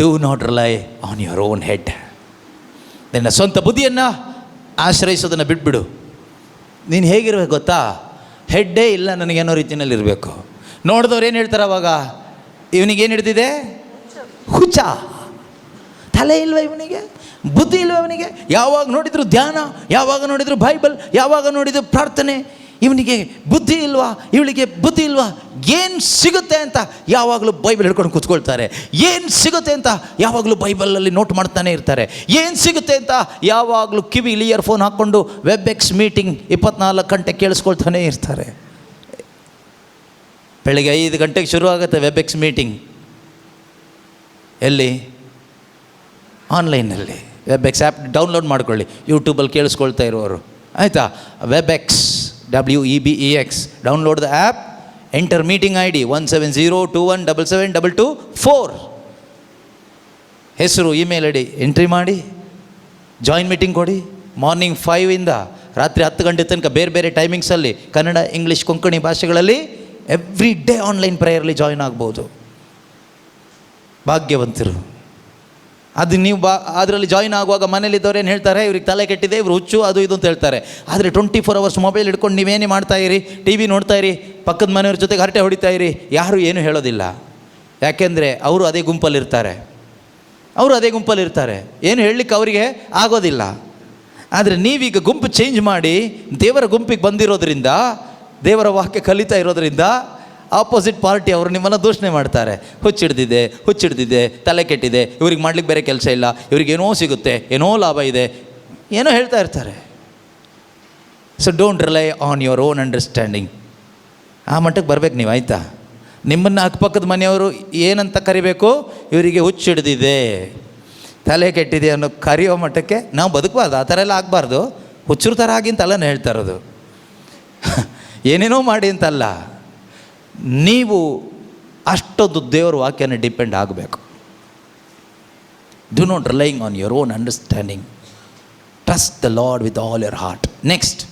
do not rely on your own head. ನಿನ್ನ ಸ್ವಂತ ಬುದ್ಧಿಯನ್ನು ಆಶ್ರಯಿಸೋದನ್ನು ಬಿಟ್ಬಿಡು. ನೀನು ಹೇಗಿರ್ಬೇಕು ಗೊತ್ತಾ? ಹೆಡ್ಡೇ ಇಲ್ಲ ನನಗೇನೋ ರೀತಿಯಲ್ಲಿ ಇರಬೇಕು. ನೋಡಿದವ್ರು ಏನು ಹೇಳ್ತಾರೆ ಅವಾಗ? ಇವನಿಗೇನು ಹಿಡ್ದಿದೆ? ಹುಚ್ಚ. ತಲೆ ಇಲ್ವ ಇವನಿಗೆ? ಬುದ್ಧಿ ಇಲ್ವ ಇವನಿಗೆ? ಯಾವಾಗ ನೋಡಿದ್ರು ಧ್ಯಾನ, ಯಾವಾಗ ನೋಡಿದ್ರು ಬೈಬಲ್, ಯಾವಾಗ ನೋಡಿದ್ರು ಪ್ರಾರ್ಥನೆ, ಇವನಿಗೆ ಬುದ್ಧಿ ಇಲ್ವಾ, ಇವಳಿಗೆ ಬುದ್ಧಿ ಇಲ್ವಾ? ಏನು ಸಿಗುತ್ತೆ ಅಂತ ಯಾವಾಗಲೂ ಬೈಬಲ್ ಹಿಡ್ಕೊಂಡು ಕೂತ್ಕೊಳ್ತಾರೆ. ಏನು ಸಿಗುತ್ತೆ ಅಂತ ಯಾವಾಗಲೂ ಬೈಬಲಲ್ಲಿ ನೋಟ್ ಮಾಡ್ತಾನೆ ಇರ್ತಾರೆ. ಏನು ಸಿಗುತ್ತೆ ಅಂತ ಯಾವಾಗಲೂ ಕಿವಿಲಿ ಇಯರ್ಫೋನ್ ಹಾಕ್ಕೊಂಡು ವೆಬ್ಎಕ್ಸ್ ಮೀಟಿಂಗ್ 24 ಗಂಟೆ ಕೇಳಿಸ್ಕೊಳ್ತಾನೆ ಇರ್ತಾರೆ. ಬೆಳಗ್ಗೆ 5 ಗಂಟೆಗೆ ಶುರು ಆಗುತ್ತೆ ವೆಬ್ಎಕ್ಸ್ ಮೀಟಿಂಗ್. ಎಲ್ಲಿ? ಆನ್ಲೈನಲ್ಲಿ. ವೆಬ್ಎಕ್ಸ್ ಆ್ಯಪ್ ಡೌನ್ಲೋಡ್ ಮಾಡ್ಕೊಳ್ಳಿ, ಯೂಟ್ಯೂಬಲ್ಲಿ ಕೇಳಿಸ್ಕೊಳ್ತಾ ಇರೋರು, ಆಯಿತಾ? Webex, WEBEX, download the app, enter meeting ID 170217772224. ಹೆಸರು, ಇಮೇಲ್ ID ಎಂಟ್ರಿ ಮಾಡಿ ಜಾಯಿನ್ ಮೀಟಿಂಗ್ ಕೊಡಿ. ಮಾರ್ನಿಂಗ್ 5 ರಾತ್ರಿ 10 ಗಂಟೆ ತನಕ ಬೇರೆ ಬೇರೆ ಟೈಮಿಂಗ್ಸಲ್ಲಿ ಕನ್ನಡ, ಇಂಗ್ಲೀಷ್, ಕೊಂಕಣಿ ಭಾಷೆಗಳಲ್ಲಿ ಎವ್ರಿ ಡೇ ಆನ್ಲೈನ್ ಪ್ರೇಯರ್ಲಿ ಜಾಯಿನ್ ಆಗ್ಬೋದು. ಭಾಗ್ಯವಂತರು. ಅದು ನೀವು ಅದರಲ್ಲಿ ಜಾಯಿನ್ ಆಗುವಾಗ ಮನೇಲಿದ್ದವ್ರು ಏನು ಹೇಳ್ತಾರೆ? ಇವ್ರಿಗೆ ತಲೆ ಕೆಟ್ಟಿದೆ, ಇವ್ರು ಹುಚ್ಚು, ಅದು ಇದು ಅಂತ ಹೇಳ್ತಾರೆ. ಆದರೆ 24 ಅವರ್ಸ್ ಮೊಬೈಲ್ ಹಿಡ್ಕೊಂಡು ನೀವೇನೇ ಮಾಡ್ತಾಯಿರಿ, TV ನೋಡ್ತಾಯಿರಿ, ಪಕ್ಕದ ಮನೆಯವ್ರ ಜೊತೆಗೆ ಹರಟೆ ಹೊಡಿತಾಯಿರಿ, ಯಾರೂ ಏನೂ ಹೇಳೋದಿಲ್ಲ. ಯಾಕೆಂದರೆ ಅವರು ಅದೇ ಗುಂಪಲ್ಲಿರ್ತಾರೆ, ಏನು ಹೇಳಲಿಕ್ಕೆ ಅವರಿಗೆ ಆಗೋದಿಲ್ಲ. ಆದರೆ ನೀವೀಗ ಗುಂಪು ಚೇಂಜ್ ಮಾಡಿ ದೇವರ ಗುಂಪಿಗೆ ಬಂದಿರೋದ್ರಿಂದ, ದೇವರ ವಾಕ್ಯ ಕಲಿತಾ ಇರೋದ್ರಿಂದ ಆಪೋಸಿಟ್ ಪಾರ್ಟಿ ಅವರು ನಿಮ್ಮನ್ನು ದೂಷಣೆ ಮಾಡ್ತಾರೆ. ಹುಚ್ಚಿಡ್ದಿದೆ, ತಲೆ ಕೆಟ್ಟಿದೆ, ಇವ್ರಿಗೆ ಮಾಡ್ಲಿಕ್ಕೆ ಬೇರೆ ಕೆಲಸ ಇಲ್ಲ, ಇವ್ರಿಗೇನೋ ಸಿಗುತ್ತೆ, ಏನೋ ಲಾಭ ಇದೆ, ಏನೋ ಹೇಳ್ತಾ ಇರ್ತಾರೆ. So don't rely on your own understanding. ಆ ಮಟ್ಟಕ್ಕೆ ಬರಬೇಕು ನೀವು, ಆಯಿತಾ? ನಿಮ್ಮನ್ನು ಅಕ್ಕಪಕ್ಕದ ಮನೆಯವರು ಏನಂತ ಕರಿಬೇಕು? ಇವರಿಗೆ ಹುಚ್ಚಿಡ್ದಿದೆ, ತಲೆ ಕೆಟ್ಟಿದೆ ಅನ್ನೋ ಕರೆಯೋ ಮಟ್ಟಕ್ಕೆ ನಾವು ಬದುಕಬಾರ್ದು. ಆ ಥರ ಎಲ್ಲ ಆಗಬಾರ್ದು. ಹುಚ್ಚರ ಥರ ಆಗಿಂತಲ್ಲ ಹೇಳ್ತಾ ಇರೋದು. ಏನೇನೋ ಮಾಡಿ ಅಂತಲ್ಲ, ನೀವು ಅಷ್ಟೊಂದು ದೇವರ ವಾಕ್ಯನ ಡಿಪೆಂಡ್ ಆಗಬೇಕು. Do not relying on your own understanding. Trust the lord with all your heart. Next,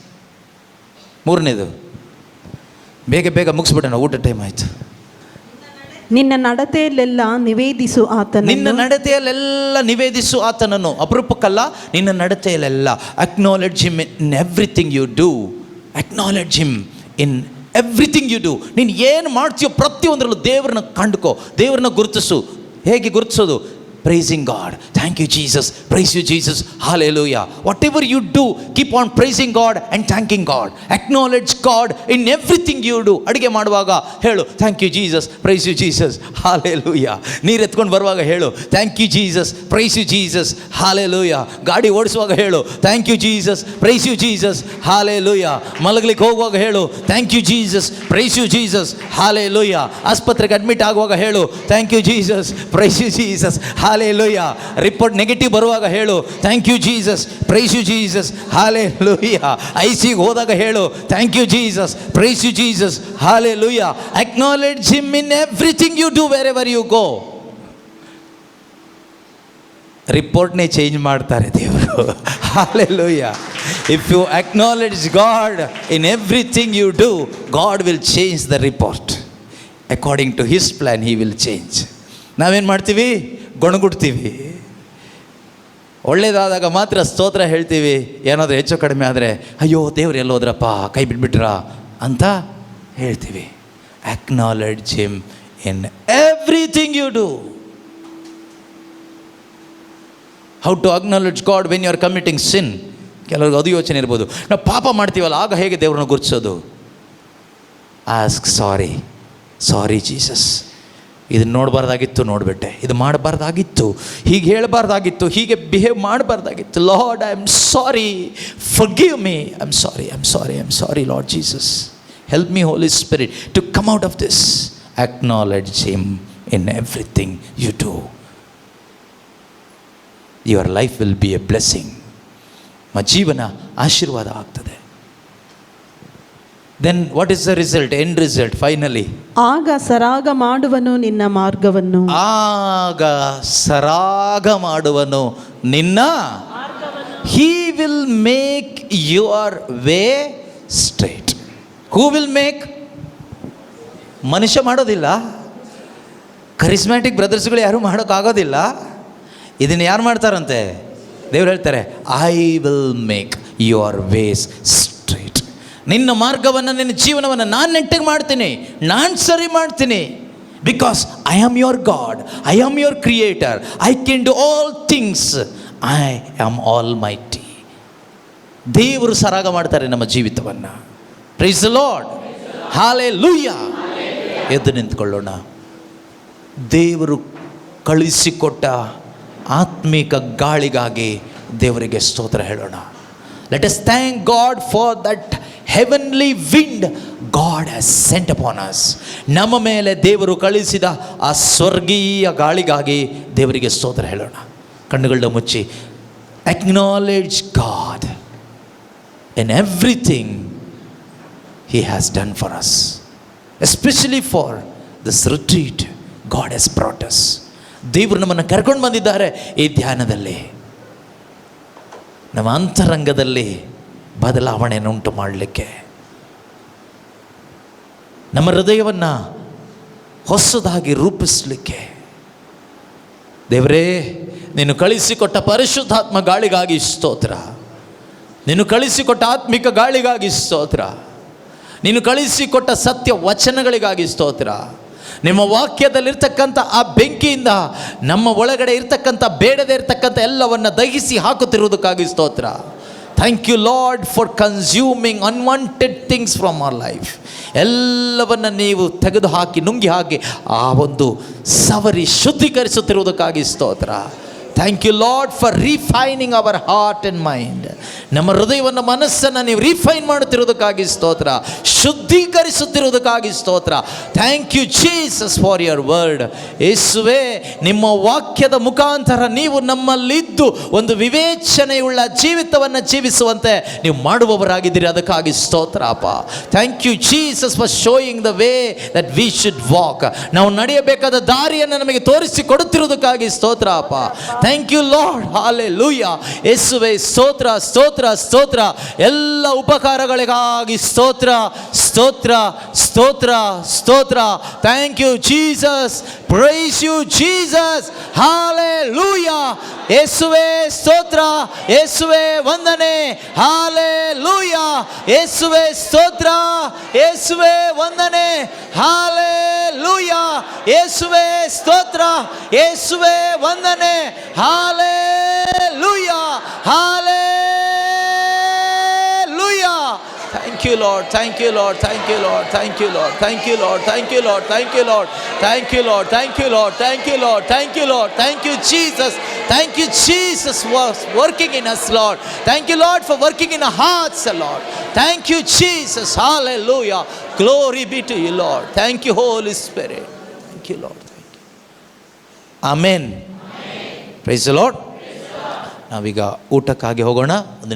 ಮೂರನೇದು, ಬೇಗ ಬೇಗ ಮುಗಿಸ್ಬಿಡೋಣ, ಊಟ ಟೈಮ್ ಆಯಿತು. ನಿನ್ನ ನಡತೆಯಲ್ಲೆಲ್ಲ ನಿವೇದಿಸು ಆತನನ್ನು. ನಿನ್ನ ನಡತೆಯಲ್ಲೆಲ್ಲ ನಿವೇದಿಸು ಆತನನ್ನು. ಅಪರೂಪಕ್ಕಲ್ಲ, ನಿನ್ನ ನಡತೆಯಲ್ಲೆಲ್ಲ. Acknowledge him in everything you do. Acknowledge him in everything you do. ನೀನು ಏನು ಮಾಡ್ತೀಯೋ ಪ್ರತಿಯೊಂದರಲ್ಲೂ ದೇವ್ರನ್ನ ಕಂಡುಕೋ, ದೇವ್ರನ್ನ ಗುರುತಿಸು. ಹೇಗೆ ಗುರುತಿಸೋದು? Praising God. Thank you Jesus. Praise you Jesus. Hallelujah. Whatever you do, keep on praising God and thanking God. Acknowledge God in everything you do. ಅಡಿಗೆ ಮಾಡುವಾಗ ಹೇಳು, thank you Jesus, praise you Jesus, hallelujah. ನೀರು ಎತ್ಕೊಂಡು ಬರುವಾಗ ಹೇಳು, thank you Jesus, praise you Jesus, hallelujah. ಗಾಡಿ ಓಡಿಸುವಾಗ ಹೇಳು, thank you Jesus, praise you Jesus, hallelujah. ಮಲಗಲಿಕ್ಕೆ ಹೋಗುವಾಗ ಹೇಳು, thank you Jesus, praise you Jesus, hallelujah. ಆಸ್ಪತ್ರೆಗೆ ಅಡ್ಮಿಟ್ ಆಗುವಾಗ ಹೇಳು, thank you Jesus, praise you Jesus, hallelujah. Report negative ಬರುವಾಗ ಹೇಳು, thank you Jesus, praise you Jesus, hallelujah. ಐಸಿಗೆ ಹೋದಾಗ ಹೇಳು, thank you Jesus, praise you Jesus, hallelujah. Acknowledge him in everything you do wherever you go. ರಿಪೋರ್ಟ್ನೇ change ಮಾಡ್ತಾರೆ ದೇವರು. Hallelujah. If you acknowledge God in everything you do, God will change the report. According to his plan he will change. ನಾವೇನು ಮಾಡ್ತೀವಿ? ಗೊಣಗುಡ್ತೀವಿ. ಒಳ್ಳೇದಾದಾಗ ಮಾತ್ರ ಸ್ತೋತ್ರ ಹೇಳ್ತೀವಿ. ಏನಾದರೂ ಹೆಚ್ಚು ಕಡಿಮೆ ಆದರೆ, ಅಯ್ಯೋ ದೇವ್ರು ಎಲ್ಲೋದ್ರಪ್ಪ, ಕೈ ಬಿಟ್ಬಿಟ್ರಾ ಅಂತ ಹೇಳ್ತೀವಿ. Acknowledge him in everything you do. How to acknowledge God when you are committing sin. ಕೆಲವ್ರಿಗೆ ಅದು ಯೋಚನೆ ಇರ್ಬೋದು, ನಾವು ಪಾಪ ಮಾಡ್ತೀವಲ್ಲ, ಆಗ ಹೇಗೆ ದೇವ್ರನ್ನ ಗುರುತಿಸೋದು? ಆಸ್ಕ್ ಸಾರಿ, ಸಾರಿ ಜೀಸಸ್, ಇದನ್ನು ನೋಡಬಾರ್ದಾಗಿತ್ತು, ನೋಡಿಬಿಟ್ಟೆ. ಇದು ಮಾಡಬಾರ್ದಾಗಿತ್ತು, ಹೀಗೆ ಹೇಳಬಾರ್ದಾಗಿತ್ತು, ಹೀಗೆ ಬಿಹೇವ್ ಮಾಡಬಾರ್ದಾಗಿತ್ತು. Lord I am sorry, forgive me, I am sorry, I am sorry, I am sorry Lord Jesus. Help me Holy Spirit to come out of this. Acknowledge him in everything you do. Your life will be a blessing. ನಿಮ್ಮ ಜೀವನ ಆಶೀರ್ವಾದ ಆಗ್ತದೆ. Then what is the result? End result finally, ಆಗ ಸರಾಗ ಮಾಡುವನು ನಿನ್ನ ಮಾರ್ಗವನ್ನು. ಆಗ ಸರಾಗ ಮಾಡುವನು ನಿನ್ನ, he will make your way straight. Who will make? ಮನುಷ್ಯ ಮಾಡೋದಿಲ್ಲ. ಕರಿಸ್ಮ್ಯಾಟಿಕ್ ಬ್ರದರ್ಸ್ಗಳು ಯಾರು ಮಾಡೋಕ್ಕಾಗೋದಿಲ್ಲ. ಇದನ್ನು ಯಾರು ಮಾಡ್ತಾರಂತೆ? ದೇವ್ರು ಹೇಳ್ತಾರೆ, I will make your ways straight. ನಿನ್ನ ಮಾರ್ಗವನ್ನು, ನಿನ್ನ ಜೀವನವನ್ನು ನಾನು ನೆಟ್ಟಗೆ ಮಾಡ್ತೀನಿ, ನಾನು ಸರಿ ಮಾಡ್ತೀನಿ. Because I am your god, I am your creator, I can do all things, I am all mighty. ದೇವರು ಸರಾಗ ಮಾಡ್ತಾರೆ ನಮ್ಮ ಜೀವಿತವನ್ನು. Price the lord, hallelujah. ಎದ್ದು ನಿಂತ್ಕೊಳ್ಳೋಣ. ದೇವರು ಕಳಿಸಿಕೊಟ್ಟ ಆತ್ಮಿಕ ಗಾಳಿಗಾಗಿ ದೇವರಿಗೆ ಸ್ತೋತ್ರ ಹೇಳೋಣ. Let us thank god for that heavenly wind god has scent upon us. ನಮ್ಮ ಮೇಲೆ ದೇವರು ಕಳಿಸಿದ ಆ ಸ್ವರ್ಗೀಯ ಗಾಳಿಗಾಗಿ ದೇವರಿಗೆ ಸ್ತೋತ್ರ ಹೇಳೋಣ. ಕಣ್ಣುಗಳನ್ನ ಮುಚ್ಚಿ, acknowledge God in everything he has done for us, especially for this retreat God has brought us. ದೇವರು ನಮ್ಮನ್ನು ಕರ್ಕೊಂಡು ಬಂದಿದ್ದಾರೆ ಈ ಧ್ಯಾನದಲ್ಲಿ, ನಮ್ಮ ಅಂತರಂಗದಲ್ಲಿ ಬದಲಾವಣೆಯನ್ನು ಉಂಟು ಮಾಡಲಿಕ್ಕೆ, ನಮ್ಮ ಹೃದಯವನ್ನು ಹೊಸದಾಗಿ ರೂಪಿಸಲಿಕ್ಕೆ. ದೇವರೇ, ನೀನು ಕಳಿಸಿಕೊಟ್ಟ ಪರಿಶುದ್ಧಾತ್ಮ ಗಾಳಿಗಾಗಿ ಸ್ತೋತ್ರ. ನೀನು ಕಳಿಸಿಕೊಟ್ಟ ಆತ್ಮಿಕ ಗಾಳಿಗಾಗಿ ಸ್ತೋತ್ರ. ನೀನು ಕಳಿಸಿಕೊಟ್ಟ ಸತ್ಯ ವಚನಗಳಿಗಾಗಿ ಸ್ತೋತ್ರ. ನಿಮ್ಮ ವಾಕ್ಯದಲ್ಲಿರ್ತಕ್ಕಂಥ ಆ ಬೆಂಕಿಯಿಂದ ನಮ್ಮ ಒಳಗಡೆ ಇರ್ತಕ್ಕಂಥ ಬೇಡದೇ ಇರ್ತಕ್ಕಂಥ ಎಲ್ಲವನ್ನು ದಹಿಸಿ ಹಾಕುತ್ತಿರುವುದಕ್ಕಾಗಿ ಸ್ತೋತ್ರ. Thank you Lord for consuming unwanted things from our life. ಎಲ್ಲವನ್ನು ನೀವು ತೆಗೆದು ಹಾಕಿ, ನುಂಗಿ ಹಾಕಿ, ಆ ಒಂದು ಸವರಿ ಶುದ್ಧೀಕರಿಸುತ್ತಿರುವುದಕ್ಕಾಗಿ ಸ್ತೋತ್ರ. Thank you Lord for refining our heart and mind. ನಮ್ಮ ಹೃದಯವನ್ನು, ಮನಸ್ಸನ್ನು ನೀವು ರಿಫೈನ್ ಮಾಡುತ್ತಿರುವುದಕ್ಕಾಗಿ ಸ್ತೋತ್ರ, ಶುದ್ಧೀಕರಿಸುತ್ತಿರುವುದಕ್ಕಾಗಿ ಸ್ತೋತ್ರ. Thank you Jesus for your word. ಯೇಸುವೇ, ನಿಮ್ಮ ವಾಕ್ಯದ ಮುಖಾಂತರ ನೀವು ನಮ್ಮಲ್ಲಿದ್ದು ಒಂದು ವಿವೇಚನೆಯುಳ್ಳ ಜೀವಿತವನ್ನು ಜೀವಿಸುವಂತೆ ನೀವು ಮಾಡುವವರಾಗಿದ್ದೀರಿ. ಅದಕ್ಕಾಗಿ ಸ್ತೋತ್ರ ಅಪ್ಪ. Thank you Jesus for showing the way that we should walk. ನಾವು ನಡೆಯಬೇಕಾದ ದಾರಿಯನ್ನು ನಮಗೆ ತೋರಿಸಿ ಕೊಡುತ್ತಿರುವುದಕ್ಕಾಗಿ ಸ್ತೋತ್ರ ಅಪ್ಪ. Thank you Lord. ಹಲ್ಲೆಲೂಯಾ. ಯೇಸುವೇ, ಸ್ತೋತ್ರ ಸ್ತೋತ್ರ ಸ್ತೋತ್ರ. ಎಲ್ಲ ಉಪಕಾರಗಳಿಗಾಗಿ ಸ್ತೋತ್ರ ಸ್ತೋತ್ರ ಸ್ತೋತ್ರ ಸ್ತೋತ್ರ. Thank you Jesus. Praise you Jesus. Hallelujah. ಯೇಸುವೇ ಸ್ತೋತ್ರ, ಯೇಸುವೇ ವಂದನೆ. ಹಲ್ಲೆಲೂಯಾ. ಯೇಸುವೇ ಸ್ತೋತ್ರ, ಯೇಸುವೇ ವಂದನೆ. ಹಲ್ಲೆಲೂಯಾ. ಯೇಸುವೇ ಸ್ತೋತ್ರ, ಯೇಸುವೇ ವಂದನೆ. Hallelujah. Hallelujah. Thank you Lord, thank you Lord, thank you Lord, thank you Lord, thank you Lord, thank you Lord, thank you Lord, thank you Lord, thank you Lord, thank you Lord, thank you Lord, thank you Jesus, thank you Jesus was working in us Lord, thank you Lord for working in our hearts Lord, thank you Jesus, hallelujah, glory be to you Lord, thank you Holy Spirit, thank you Lord, thank you, amen, praise the Lord. ನಾವೀಗ ಊಟಕ್ಕಾಗಿ ಹೋಗೋಣ.